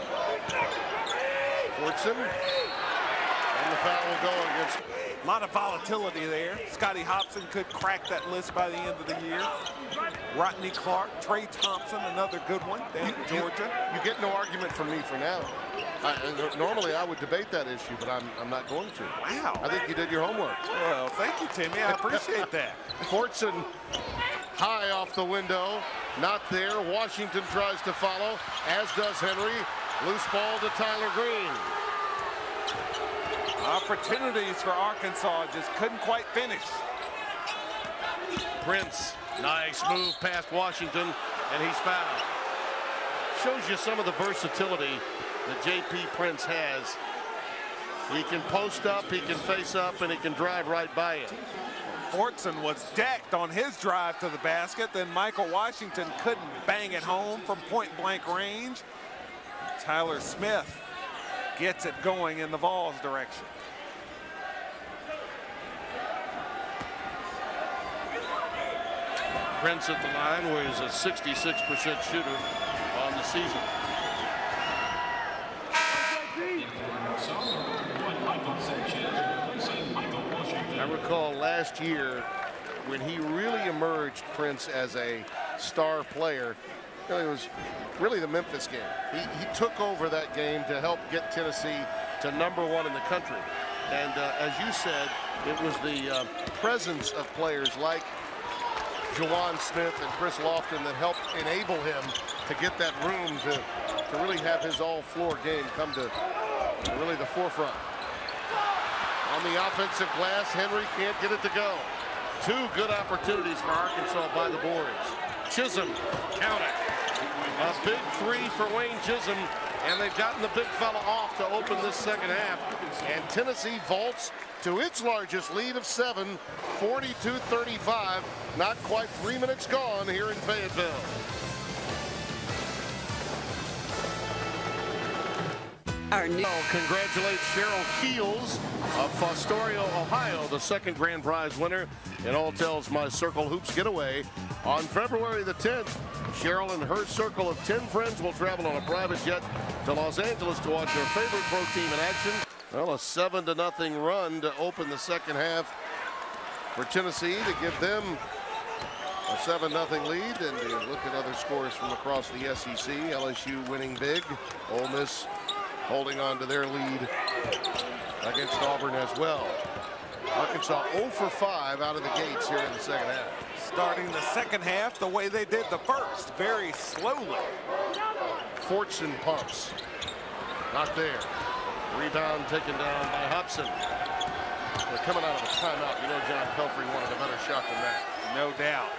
Fortson, and the foul will go against. A lot of volatility there. Scotty Hobson could crack that list by the end of the year. Rodney Clark, Trey Thompson, another good one down in Georgia. You get no argument from me for now. Normally I would debate that issue, but I'm not going to. Wow. I think you did your homework. Well, thank you, Timmy. I appreciate that. Fortson high off the window. Not there. Washington tries to follow, as does Henry. Loose ball to Tyler Green. Opportunities for Arkansas, just couldn't quite finish. Prince, nice move past Washington, and he's fouled. Shows you some of the versatility that J.P. Prince has. He can post up, he can face up, and he can drive right by it. Fortson was decked on his drive to the basket. Then Michael Washington couldn't bang it home from point-blank range. Tyler Smith gets it going in the Vols' direction. Prince at the line, where he's a 66% shooter on the season. I recall last year when he really emerged, Prince, as a star player. You know, it was really the Memphis game. He took over that game to help get Tennessee to #1 in the country. And as you said, it was the presence of players like Juwan Smith and Chris Lofton that helped enable him to get that room to really have his all-floor game come to really the forefront. On the offensive glass, Henry can't get it to go. 2 good opportunities for Arkansas by the boards. Chisholm, count it. A big 3 for Wayne Chisholm, and they've gotten the big fella off to open this second half. And Tennessee vaults to its largest lead of 7, 42-35. Not quite 3 minutes gone here in Fayetteville. Our new Congratulate Cheryl Keels of Fostoria, Ohio, the 2nd grand prize winner in Alltel's My Circle Hoops Getaway. On February the 10th, Cheryl and her circle of 10 friends will travel on a private jet to Los Angeles to watch their favorite pro team in action. Well, a 7-0 run to open the second half for Tennessee to give them a 7-0 lead. And you look at other scores from across the SEC. LSU winning big. Ole Miss holding on to their lead against Auburn as well. Arkansas 0 for 5 out of the gates here in the second half. Starting the second half the way they did the first, very slowly. Fortson pumps. Not there. Rebound taken down by Hobson. They're coming out of a timeout. You know John Pelfrey wanted a better shot than that. No doubt.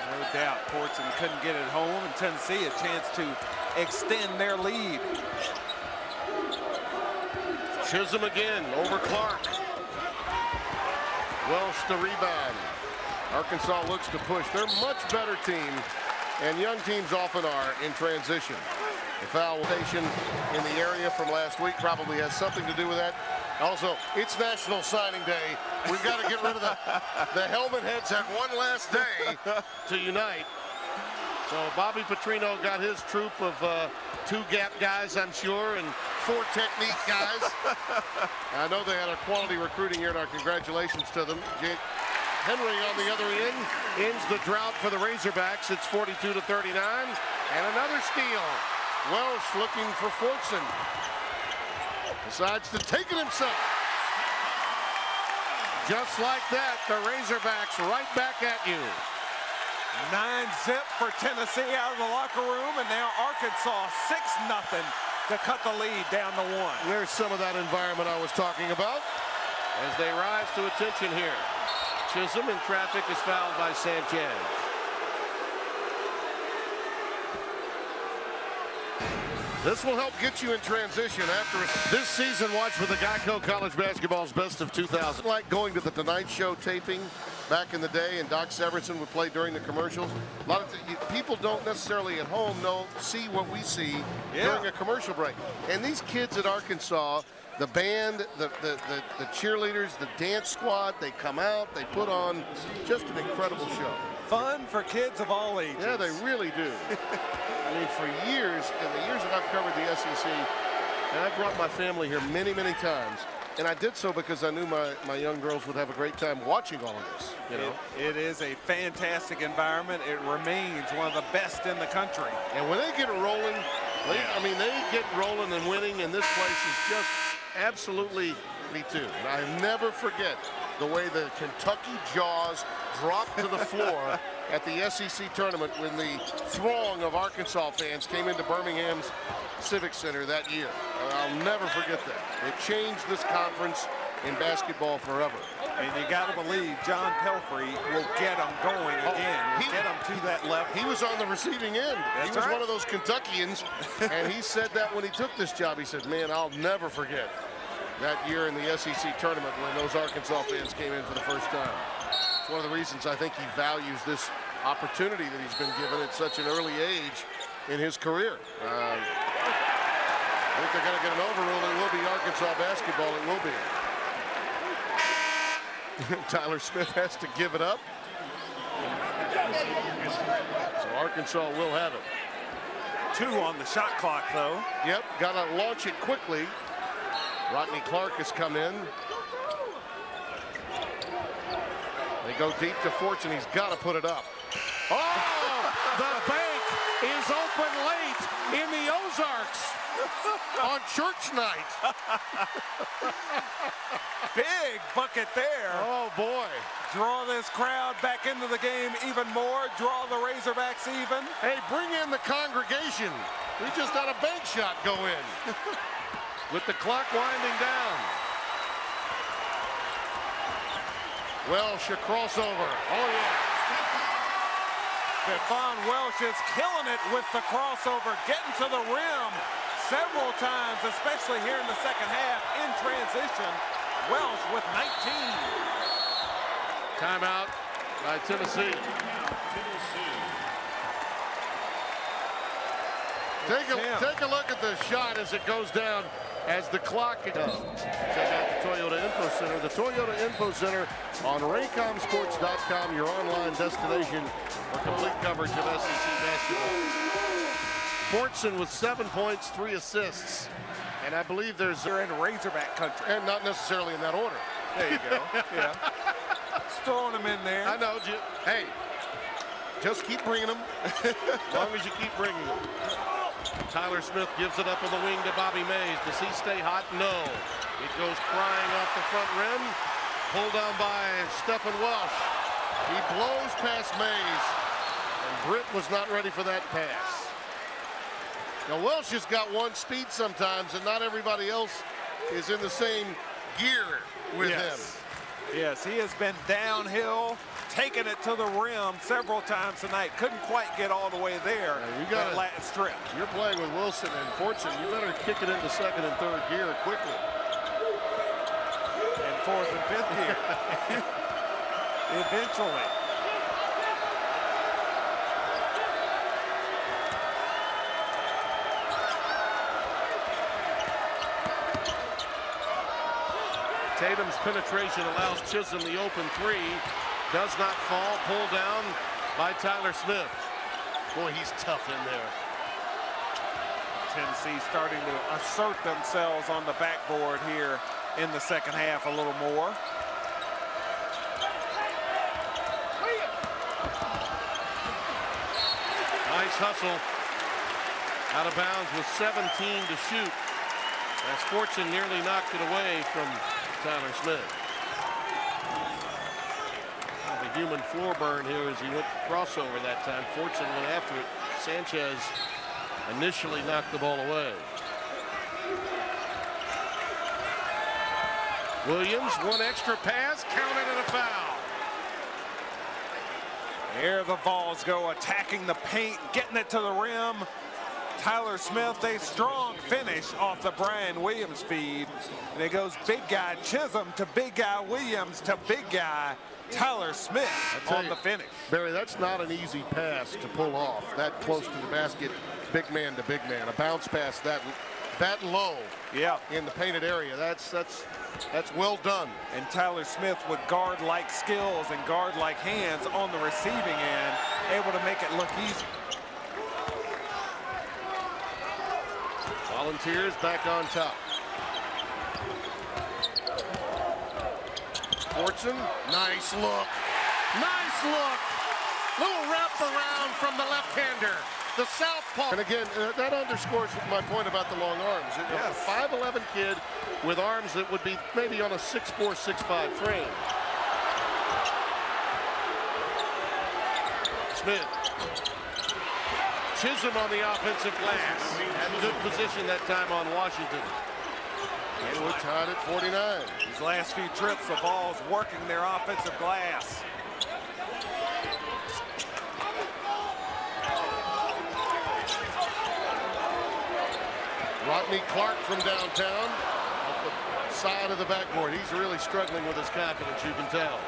No doubt. Fortson couldn't get it home, and Tennessee a chance to extend their lead. Chisholm again over Clark. Welsh the rebound. Arkansas looks to push. They're a much better team, and young teams often are in transition. The foul station in the area from last week probably has something to do with that. Also, it's National Signing Day. We've got to get rid of the helmet heads. Have one last day to unite. So Bobby Petrino got his troop of 2 gap guys, I'm sure, and 4 technique guys. I know they had a quality recruiting year, and our congratulations to them. Henry on the other end ends the drought for the Razorbacks. It's 42-39, and another steal. Welsh looking for Fortson. Decides to take it himself. Just like that, the Razorbacks right back at you. 9-zip for Tennessee out of the locker room, and now Arkansas 6-0 to cut the lead down to 1. There's some of that environment I was talking about as they rise to attention here. Chisholm in traffic is fouled by Sanchez. This will help get you in transition after this season. Watch for the Geico College Basketball's Best of 2000. Like going to the Tonight Show taping back in the day, and Doc Severinsen would play during the commercials. A lot of people don't necessarily at home see what we see during a commercial break. And these kids at Arkansas, the band, the cheerleaders, the dance squad, they come out, they put on just an incredible show. Fun for kids of all ages. Yeah, they really do. I mean, for years, in the years that I've covered the SEC, and I brought my family here many, many times, and I did so because I knew my young girls would have a great time watching all of this. You know, it is a fantastic environment. It remains one of the best in the country. And when they get rolling, they get rolling and winning, and this place is just absolutely me too. And I never forget the way the Kentucky Jaws dropped to the floor at the SEC tournament when the throng of Arkansas fans came into Birmingham's Civic Center that year. I'll never forget that. It changed this conference in basketball forever. And you got to believe John Pelfrey will get them going again. He'll get them to that level. He was on the receiving end. He was one of those Kentuckians, and he said that when he took this job. He said, man, I'll never forget that year in the SEC tournament when those Arkansas fans came in for the first time. It's one of the reasons I think he values this opportunity that he's been given at such an early age in his career. I think they're going to get an overrule. It will be Arkansas basketball. It will be. Tyler Smith has to give it up. So Arkansas will have it. 2 on the shot clock, though. Yep, got to launch it quickly. Rodney Clark has come in. They go deep to Fortson. He's got to put it up. Oh, the bank is open late in the Ozarks on church night. Big bucket there. Oh, boy. Draw this crowd back into the game even more. Draw the Razorbacks even. Hey, bring in the congregation. We just had a bank shot go in. With the clock winding down. Welsh, a crossover. Oh, yeah. Stephon Welsh is killing it with the crossover, getting to the rim several times, especially here in the second half in transition. Welsh with 19. Timeout by Tennessee. Take a look at the shot as it goes down. As the clock goes. Check out the Toyota Info Center. The Toyota Info Center on RaycomSports.com, your online destination for complete coverage of SEC basketball. Fortson with 7 points, 3 assists. And I believe they're in Razorback country. And not necessarily in that order. There you go. Yeah. Just throwing them in there. I know. Hey, just keep bringing them. As long as you keep bringing them. Tyler Smith gives it up on the wing to Bobby Mays. Does he stay hot? No. It goes crying off the front rim. Pulled down by Stephen Welsh. He blows past Mays. And Britt was not ready for that pass. Now Welsh has got one speed sometimes, and not everybody else is in the same gear with him. Yes, he has been downhill, taking it to the rim several times tonight. Couldn't quite get all the way there. You got that last strip. You're playing with Wilson and Fortune. You better kick it into second and third gear quickly. And fourth and fifth gear. Eventually. Tatum's penetration allows Chisholm the open three. Does not fall. Pulled down by Tyler Smith. Boy, he's tough in there. Tennessee starting to assert themselves on the backboard here in the second half a little more. Nice hustle. Out of bounds with 17 to shoot. As Fortune nearly knocked it away from Tyler Smith. The human floor burn here as he went crossover that time. Fortune went after it. Sanchez initially knocked the ball away. Williams, one extra pass, counted and a foul. There the Vols go, attacking the paint, getting it to the rim. Tyler Smith, a strong finish off the Brian Williams feed. And it goes big guy Chisholm to big guy Williams to big guy Tyler Smith on the finish. Barry, that's not an easy pass to pull off. That close to the basket, big man to big man. A bounce pass that low in the painted area. That's well done. And Tyler Smith with guard-like skills and guard-like hands on the receiving end, able to make it look easy. Volunteers back on top. Fortune, nice look. Nice look. Little wrap around from the left-hander. The southpaw. And again, that underscores my point about the long arms. Yes. A 5'11" kid with arms that would be maybe on a 6'4", 6'5" frame. Smith. Chisholm on the offensive glass. Had a good position that time on Washington. And we're tied at 49. These last few trips, the Vols working their offensive glass. Rodney Clark from downtown, off the side of the backboard. He's really struggling with his confidence, you can tell.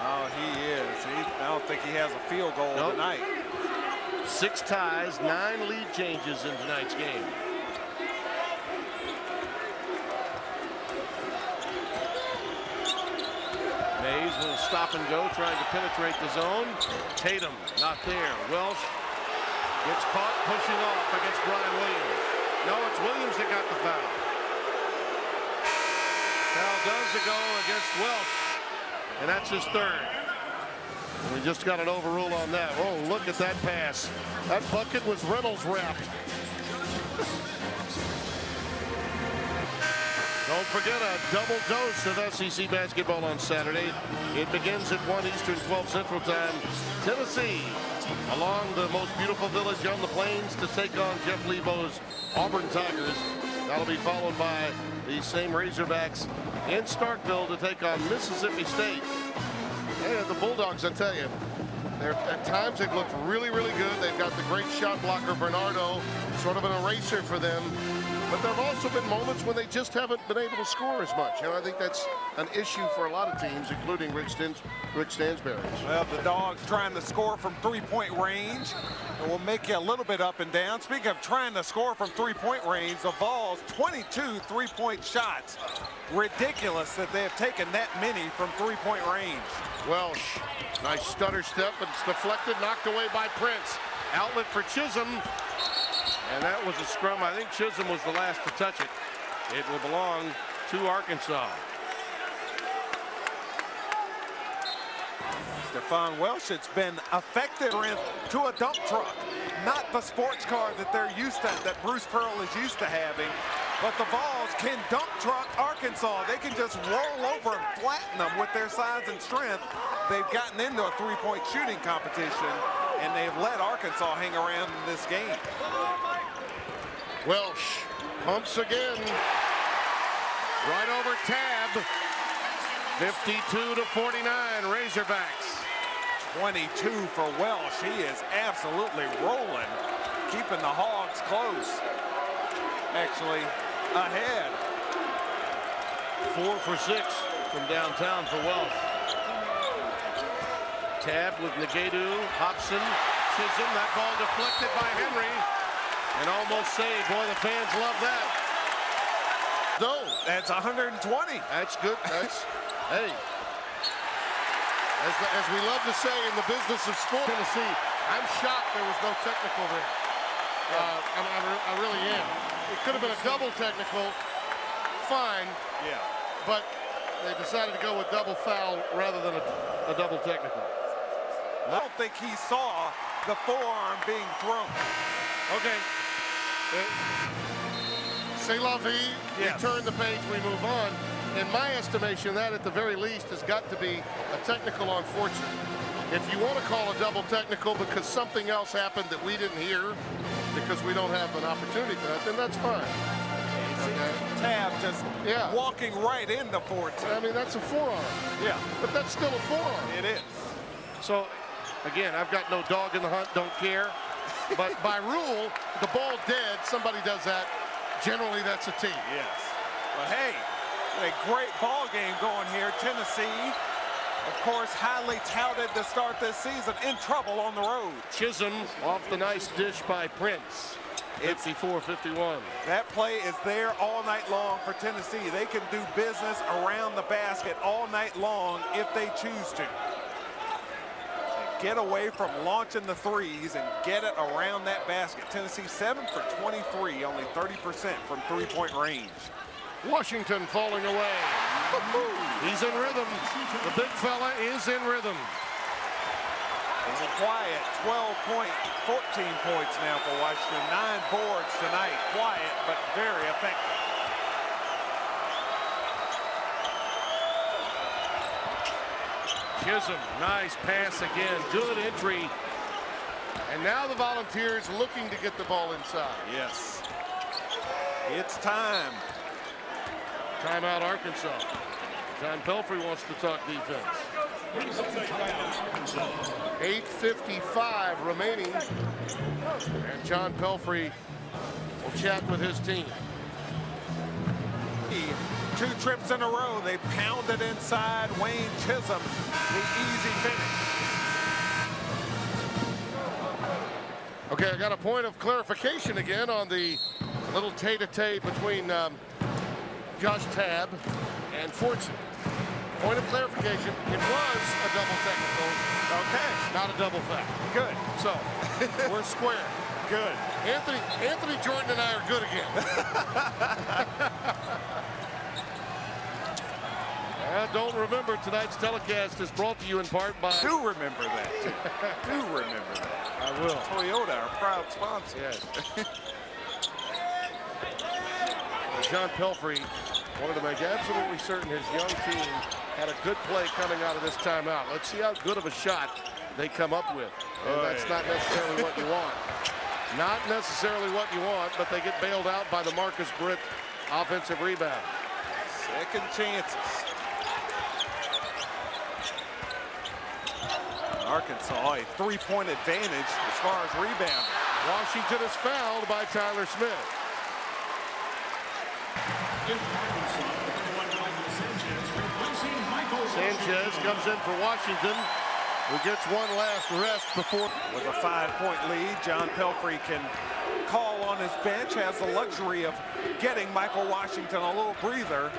Oh, he is. I don't think he has a field goal tonight. 6 ties, 9 lead changes in tonight's game. Mays will stop and go, trying to penetrate the zone. Tatum, not there. Welsh gets caught pushing off against Brian Williams. No, it's Williams that got the foul. Foul does go against Welsh, and that's his third. And we just got an overrule on that. Oh, look at that pass. That bucket was Reynolds wrapped. Don't forget a double dose of SEC basketball on Saturday. It begins at 1 Eastern, 12 Central Time. Tennessee, along the most beautiful village on the plains, to take on Jeff Lebo's Auburn Tigers. That'll be followed by the same Razorbacks in Starkville to take on Mississippi State. And the Bulldogs, I tell you, at times they've looked really, really good. They've got the great shot blocker, Bernardo, sort of an eraser for them. But there have also been moments when they just haven't been able to score as much. And I think that's an issue for a lot of teams, including Rick Stansbury. Well, the Dogs trying to score from three-point range. It will make you a little bit up and down. Speaking of trying to score from three-point range, the Vols, 22 three-point shots. Ridiculous that they have taken that many from three-point range. Welsh, nice stutter step, but it's deflected, knocked away by Prince. Outlet for Chisholm. And that was a scrum. I think Chisholm was the last to touch it. It will belong to Arkansas. Stephon Welsh, it's been effective to a dump truck. Not the sports car that they're used to, that Bruce Pearl is used to having. But the Vols can dump truck Arkansas. They can just roll over and flatten them with their size and strength. They've gotten into a three-point shooting competition, and they've let Arkansas hang around in this game. Welsh pumps again. Right over Tab. 52-49, Razorbacks. 22 for Welsh. He is absolutely rolling, keeping the Hogs close. Actually, ahead. 4 for 6 from downtown for Welsh. Tab with Negadu, Hobson, Chisholm. That ball deflected by Henry and almost saved. Boy, the fans love that. No, That's 120. that's good. That's, hey, as we love to say in the business of sport, Tennessee, I'm shocked there was no technical there. I really am. It could have been a double technical, fine. Yeah. But they decided to go with double foul rather than a double technical. I don't think he saw the forearm being thrown. Okay. C'est la vie. Yes. We turn the page, we move on. In my estimation, that at the very least has got to be a technical on Fortune. If you want to call a double technical because something else happened that we didn't hear, because we don't have an opportunity for that, then that's fine. Okay. Tab just walking right into Fortune. I mean, that's a forearm. Yeah, But that's still a forearm. it is. So, again, I've got no dog in the hunt, don't care. But by rule, the ball dead, somebody does that. Generally, that's a team. Yes. But hey, a great ball game going here. Tennessee, of course, highly touted to start this season, in trouble on the road. Chisholm off the nice dish by Prince. 54-51. That play is there all night long for Tennessee. They can do business around the basket all night long if they choose to. Get away from launching the threes and get it around that basket. Tennessee 7 for 23, only 30% from three-point range. Washington falling away. He's in rhythm. The big fella is in rhythm. It's a quiet 12 point, 14 points now for Washington. 9 boards tonight. Quiet, but very effective. Chisholm, nice pass again. Good entry. And now the Volunteers looking to get the ball inside. Yes. It's time. Timeout, Arkansas. John Pelfrey wants to talk defense. 8:55 remaining. And John Pelfrey will chat with his team. 2 trips in a row. They pounded inside. Wayne Chisholm, the easy finish. Okay, I got a point of clarification again on the little tete-a-tete between Josh Tab and Fortune. Point of clarification, it was a double technical. Okay. Not a double foul. Good. So, we're square. Good. Anthony Jordan and I are good again. Don't remember, tonight's telecast is brought to you in part by... Do remember that, too. Do remember that. I will. Toyota, our proud sponsor. Yes. John Pelfrey wanted to make absolutely certain his young team had a good play coming out of this timeout. Let's see how good of a shot they come up with. And that's not necessarily what you want. Not necessarily what you want, but they get bailed out by the Marcus Britt offensive rebound. Second chances. Arkansas, a 3-point advantage as far as rebound. Washington is fouled by Tyler Smith. Sanchez comes in for Washington, who gets one last rest before. With a 5-point lead, John Pelfrey can call on his bench, has the luxury of getting Michael Washington a little breather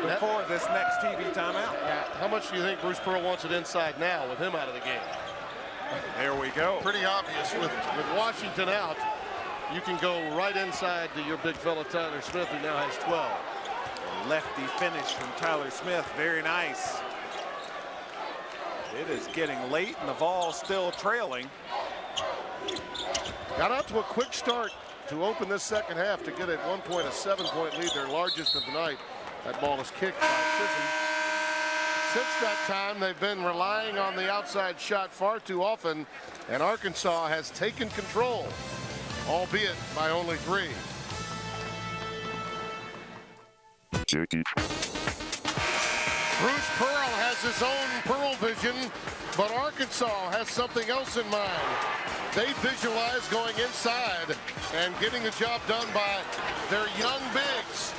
before this next TV timeout. How much do you think Bruce Pearl wants it inside now with him out of the game? There we go. Pretty obvious. With Washington out, you can go right inside to your big fella Tyler Smith, who now has 12. Lefty finish from Tyler Smith. Very nice. It is getting late and the Vols still trailing. Got out to a quick start to open this second half to get at one point a 7-point lead, their largest of the night. That ball is kicked by Chisholm. Since that time, they've been relying on the outside shot far too often, and Arkansas has taken control, albeit by only 3. Jerky. Bruce Pearl has his own Pearl vision, but Arkansas has something else in mind. They visualize going inside and getting the job done by their young bigs.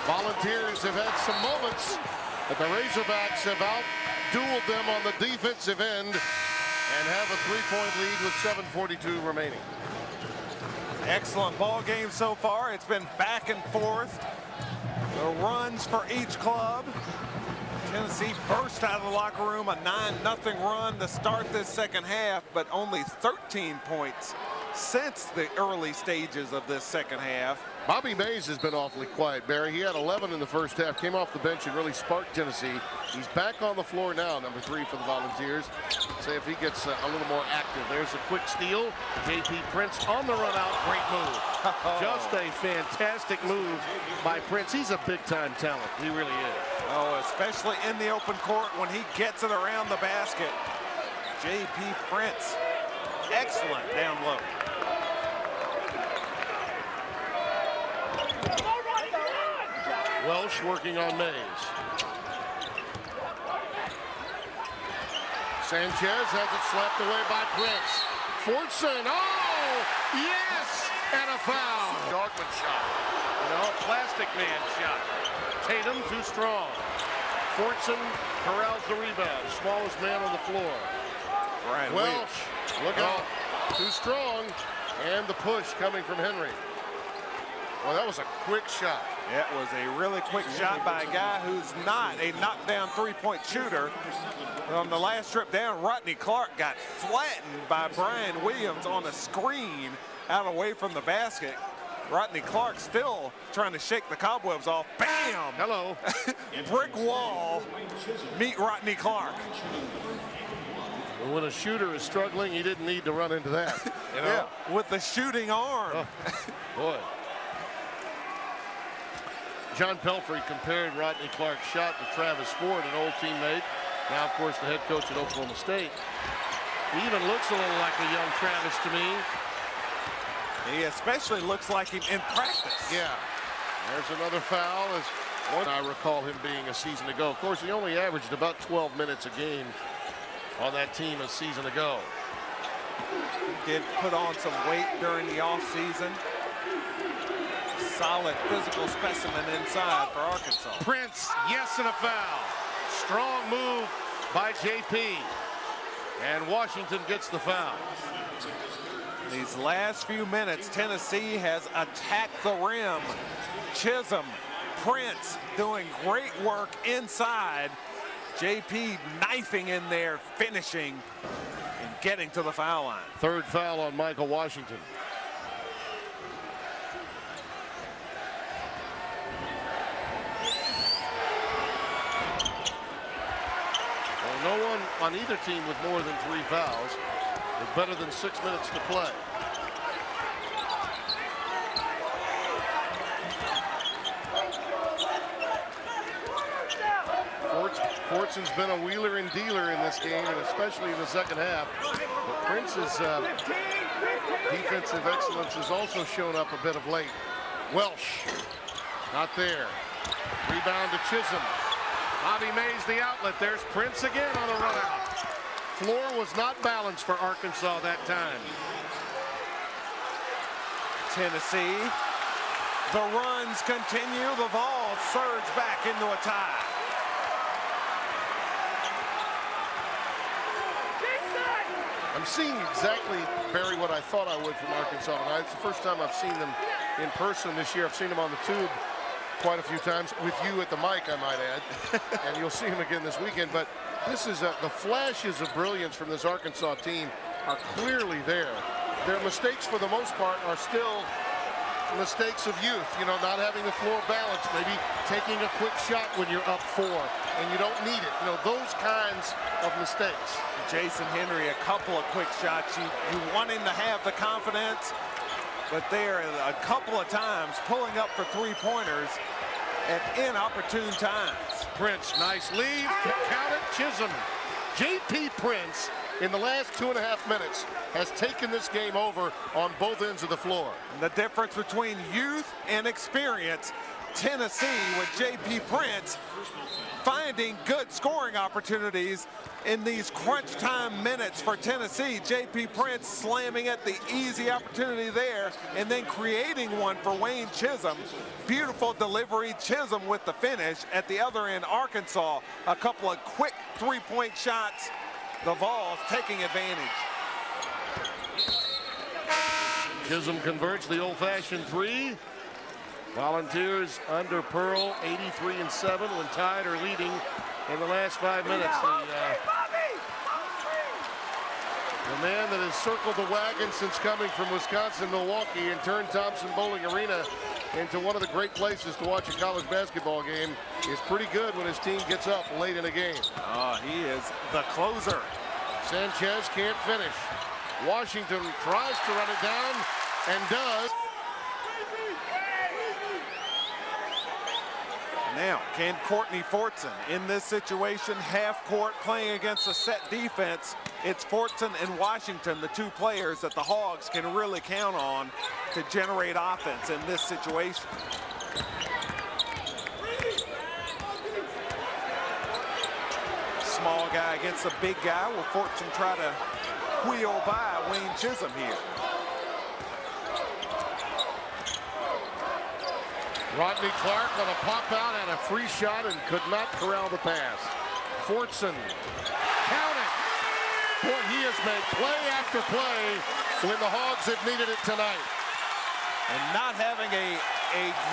Volunteers have had some moments, but the Razorbacks have out-dueled them on the defensive end and have a 3-point lead with 7:42 remaining. Excellent ball game so far. It's been back and forth. The runs for each club. Tennessee burst out of the locker room, a 9-0 run to start this second half, but only 13 points since the early stages of this second half. Bobby Mays has been awfully quiet, Barry. He had 11 in the first half, came off the bench and really sparked Tennessee. He's back on the floor now, number 3 for the Volunteers. See if he gets a little more active. There's a quick steal. J.P. Prince on the run out. Great move. Just a fantastic move by Prince. He's a big-time talent. He really is. Oh, especially in the open court when he gets it around the basket. J.P. Prince, excellent down low. Welsh working on Mays. Sanchez has it slapped away by Prince. Fortson, oh, yes, and a foul. Dogman shot, plastic man shot. Tatum too strong. Fortson corrals the rebound, smallest man on the floor. Brian Welsh, look out, too strong, and the push coming from Henry. Well, that was a quick shot. It was a really quick shot by a guy who's not a knockdown three-point shooter. On the last trip down, Rodney Clark got flattened by Brian Williams on a screen out away from the basket. Rodney Clark still trying to shake the cobwebs off. Bam! Hello. Brick wall. Meet Rodney Clark. When a shooter is struggling, he didn't need to run into that. Yeah, with the shooting arm. Oh, boy. John Pelfrey compared Rodney Clark's shot to Travis Ford, an old teammate. Now, of course, the head coach at Oklahoma State. He even looks a little like a young Travis to me. He especially looks like him in practice. Yeah. There's another foul. As one I recall him being a season ago. Of course, he only averaged about 12 minutes a game on that team a season ago. Did put on some weight during the offseason. Solid physical specimen inside for Arkansas. Prince, yes, and a foul. Strong move by JP. And Washington gets the foul. These last few minutes, Tennessee has attacked the rim. Chisholm, Prince doing great work inside. JP knifing in there, finishing, and getting to the foul line. Third foul on Michael Washington. Well, no one on either team with more than 3 fouls, with better than 6 minutes to play. Fortson's been a wheeler and dealer in this game, and especially in the second half. But Prince's defensive excellence has also shown up a bit of late. Welsh, not there. Rebound to Chisholm. Bobby Mays the outlet. There's Prince again on the run out. Floor was not balanced for Arkansas that time. Tennessee, the runs continue. The Vols surge back into a tie. I'm seeing exactly, Barry, what I thought I would from Arkansas tonight. It's the first time I've seen them in person this year. I've seen them on the tube quite a few times, with you at the mic, I might add. And you'll see them again this weekend. But this is the flashes of brilliance from this Arkansas team are clearly there. Their mistakes, for the most part, are still mistakes of youth. Not having the floor balanced, maybe taking a quick shot when you're up 4 and you don't need it. Those kinds of mistakes. Jason Henry, a couple of quick shots. You want him to have the confidence, but they're a couple of times pulling up for three-pointers at inopportune times. Prince, nice lead. Count it, Chisholm. J.P. Prince, in the last 2.5 minutes, has taken this game over on both ends of the floor. The difference between youth and experience, Tennessee with J.P. Prince finding good scoring opportunities in these crunch time minutes for Tennessee. J.P. Prince slamming at the easy opportunity there and then creating one for Wayne Chisholm. Beautiful delivery. Chisholm with the finish. At the other end, Arkansas, a couple of quick three-point shots. The Vols taking advantage. Chisholm converts the old-fashioned three. Volunteers under Pearl 83-7 when tied or leading in the last 5 minutes. The man that has circled the wagon since coming from Wisconsin, Milwaukee, and turned Thompson Bowling Arena into one of the great places to watch a college basketball game is pretty good when his team gets up late in a game. He is the closer. Sanchez can't finish. Washington tries to run it down and does. Now, can Courtney Fortson in this situation, half court playing against a set defense? It's Fortson and Washington, the two players that the Hogs can really count on to generate offense in this situation. Small guy against a big guy. Will Fortson try to wheel by Wayne Chisholm here? Rodney Clark on a pop out and a free shot and could not corral the pass. Fortson, count it. Boy, he has made play after play when the Hogs have needed it tonight. And not having a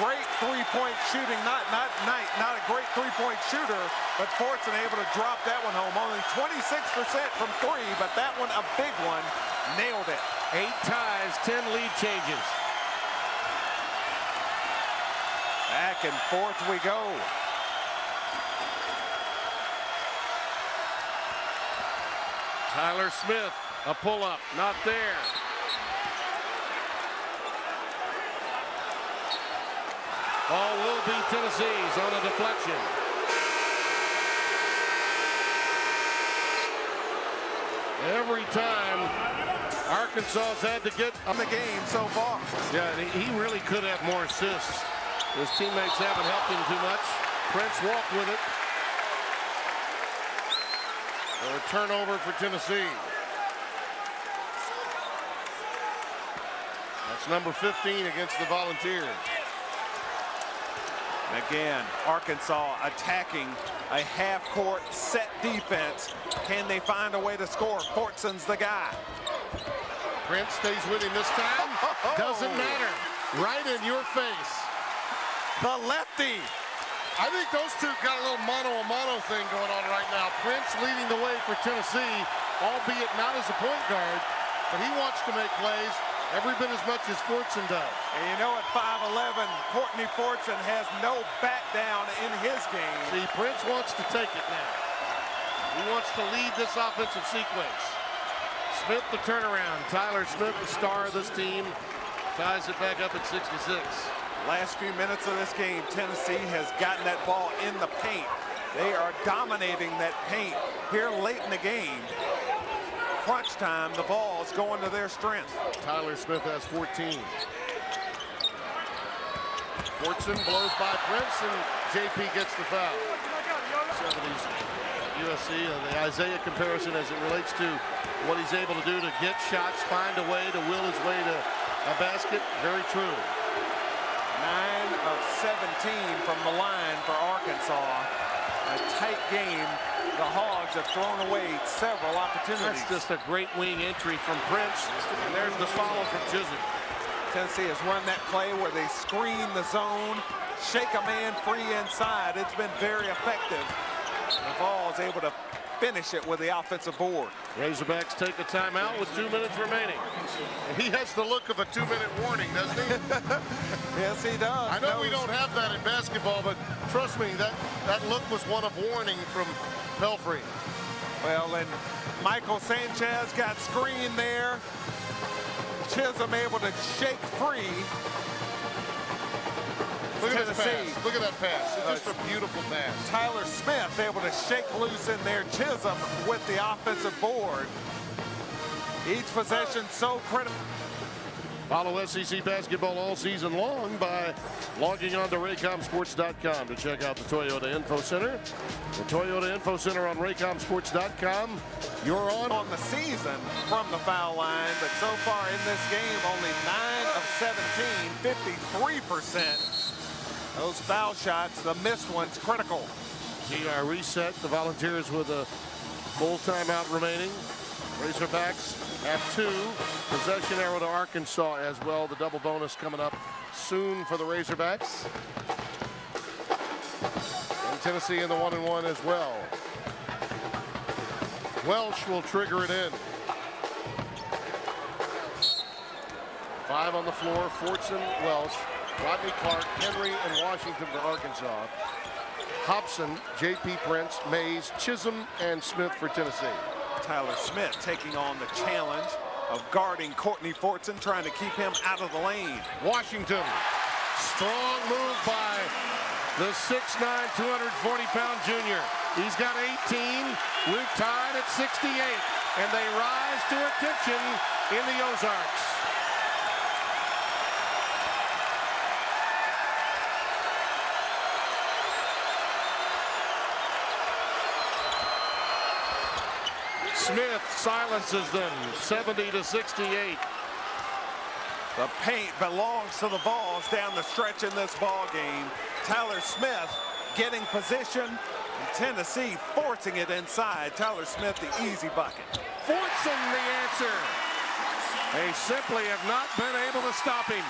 great three-point shooting, not a great three-point shooter, but Fortson able to drop that one home. Only 26% from three, but that one a big one. Nailed it. 8 ties, 10 lead changes. Back and forth we go. Tyler Smith, a pull-up, not there. Ball will be Tennessee's on a deflection. Every time Arkansas's had to get on the game so far. Yeah, he really could have more assists. His teammates haven't helped him too much. Prince walked with it. A turnover for Tennessee. That's number 15 against the Volunteers. Again, Arkansas attacking a half-court set defense. Can they find a way to score? Fortson's the guy. Prince stays with him this time. Doesn't matter. Right in your face. The lefty. I think those two got a little mano-a-mano thing going on right now. Prince leading the way for Tennessee, albeit not as a point guard, but he wants to make plays every bit as much as Fortson does. And you know, at 5'11", Courtney Fortson has no back down in his game. See, Prince wants to take it now. He wants to lead this offensive sequence. Smith the turnaround. Tyler Smith, the star of this team, ties it back up at 66. Last few minutes of this game, Tennessee has gotten that ball in the paint. They are dominating that paint here late in the game. Crunch time, the ball's going to their strength. Tyler Smith has 14. Fortson blows by Prince, and JP gets the foul. 70s USC, the Isaiah comparison as it relates to what he's able to do to get shots, find a way to will his way to a basket. Very true. 9 of 17 from the line for Arkansas. A tight game. The Hogs have thrown away several opportunities. That's just a great wing entry from Prince. And there's the follow from Chisholm. Tennessee has run that play where they screen the zone, shake a man free inside. It's been very effective. The Vols able to finish it with the offensive board. Razorbacks take a timeout with 2 minutes remaining. He has the look of a 2-minute warning, doesn't he? Yes, he does. I know we don't have that in basketball, but trust me, that look was one of warning from Pelfrey. Well, and Michael Sanchez got screened there. Chisholm able to shake free. Look at this Tennessee. pass. Look at that pass. It's just a beautiful pass. Tyler Smith able to shake loose in there. Chisholm with the offensive board. Each possession so critical. Follow SEC basketball all season long by logging on to RaycomSports.com to check out the Toyota Info Center. The Toyota Info Center on RaycomSports.com. You're on the season from the foul line, but so far in this game, only 9 of 17, 53%. Those foul shots, the missed ones, critical. See our reset. The Volunteers with a full timeout remaining. Razorbacks have 2. Possession arrow to Arkansas as well. The double bonus coming up soon for the Razorbacks. And Tennessee in the 1-1 as well. Welsh will trigger it in. 5 on the floor. Fortson, Welsh, Rodney Clark, Henry, and Washington for Arkansas. Hobson, J.P. Prince, Mays, Chisholm, and Smith for Tennessee. Tyler Smith taking on the challenge of guarding Courtney Fortson, trying to keep him out of the lane. Washington, strong move by the 6'9", 240-pound junior. He's got 18, we're tied at 68, and they rise to attention in the Ozarks. Smith silences them, 70-68. The paint belongs to the Vols down the stretch in this ball game. Tyler Smith getting position, and Tennessee forcing it inside. Tyler Smith, the easy bucket. Fortson the answer. They simply have not been able to stop him.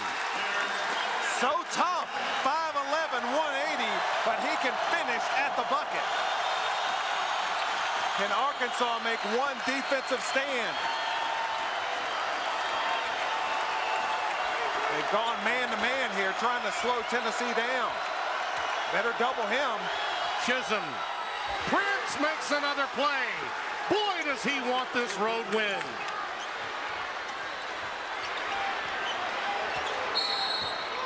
So tough, 5'11", 180, but he can finish at the bucket. Can Arkansas make one defensive stand? They've gone man-to-man here, trying to slow Tennessee down. Better double him. Chisholm. Prince makes another play. Boy, does he want this road win.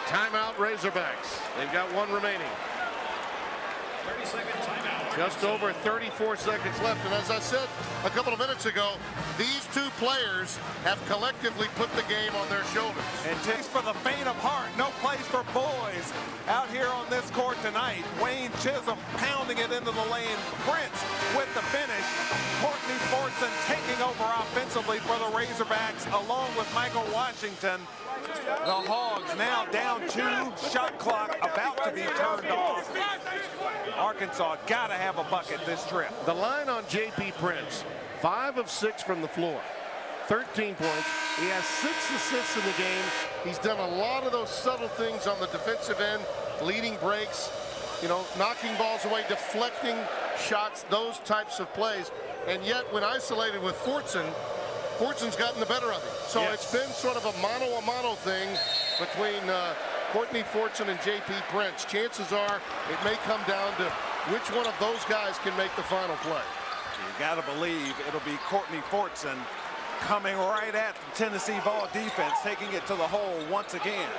Timeout, Razorbacks. They've got 1 remaining. 30-second timeout. Just over 34 seconds left. And as I said a couple of minutes ago, these 2 players have collectively put the game on their shoulders. And taste for the faint of heart. No place for boys out here on this court tonight. Wayne Chisholm pounding it into the lane. Prince with the finish. Courtney Fortson taking over offensively for the Razorbacks along with Michael Washington. The Hogs now down 2. Shot clock about to be turned off. Arkansas got to have a bucket this trip. The line on J.P. Prince, 5 of 6 from the floor, 13 points. He has 6 assists in the game. He's done a lot of those subtle things on the defensive end, leading breaks, you know, knocking balls away, deflecting shots, those types of plays. And yet, when isolated with Fortson, Fortson's gotten the better of him. So yes, it's been sort of a mano thing between Courtney Fortson and J.P. Prince. Chances are it may come down to which one of those guys can make the final play. You got to believe it'll be Courtney Fortson coming right at the Tennessee Vol defense, taking it to the hole once again.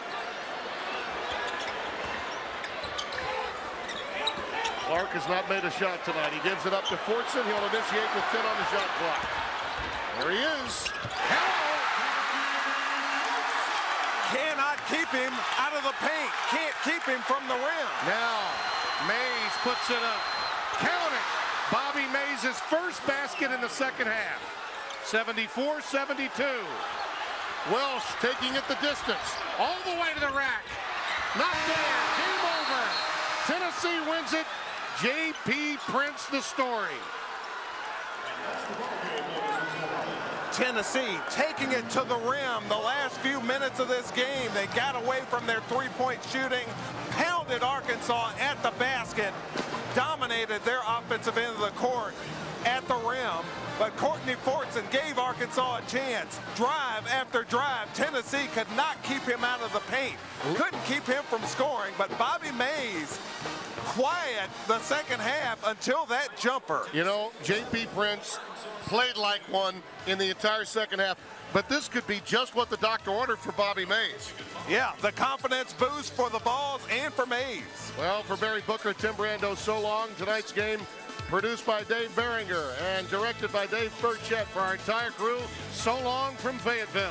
Clark has not made a shot tonight. He gives it up to Fortson. He'll initiate with 10 on the shot clock. There he is. Hello. Cannot keep him out of the paint. Can't keep him from the rim. Now, Mays puts it up. Count it. Bobby Mays' first basket in the second half. 74-72. Welsh taking it the distance. All the way to the rack. Not there. Game over. Tennessee wins it. J.P. Prince the story. Tennessee taking it to the rim the last few minutes of this game. They got away from their three-point shooting, pounded Arkansas at the basket, dominated their offensive end of the court at the rim. But Courtney Fortson gave Arkansas a chance. Drive after drive. Tennessee could not keep him out of the paint. Couldn't keep him from scoring. But Bobby Mays quiet the second half until that jumper. You know, J.P. Prince played like one in the entire second half, but this could be just what the doctor ordered for Bobby Mays. Yeah, the confidence boost for the Vols and for Mays. Well, for Barry Booker, Tim Brando, so long. Tonight's game produced by Dave Beringer and directed by Dave Burchett. For our entire crew, so long from Fayetteville.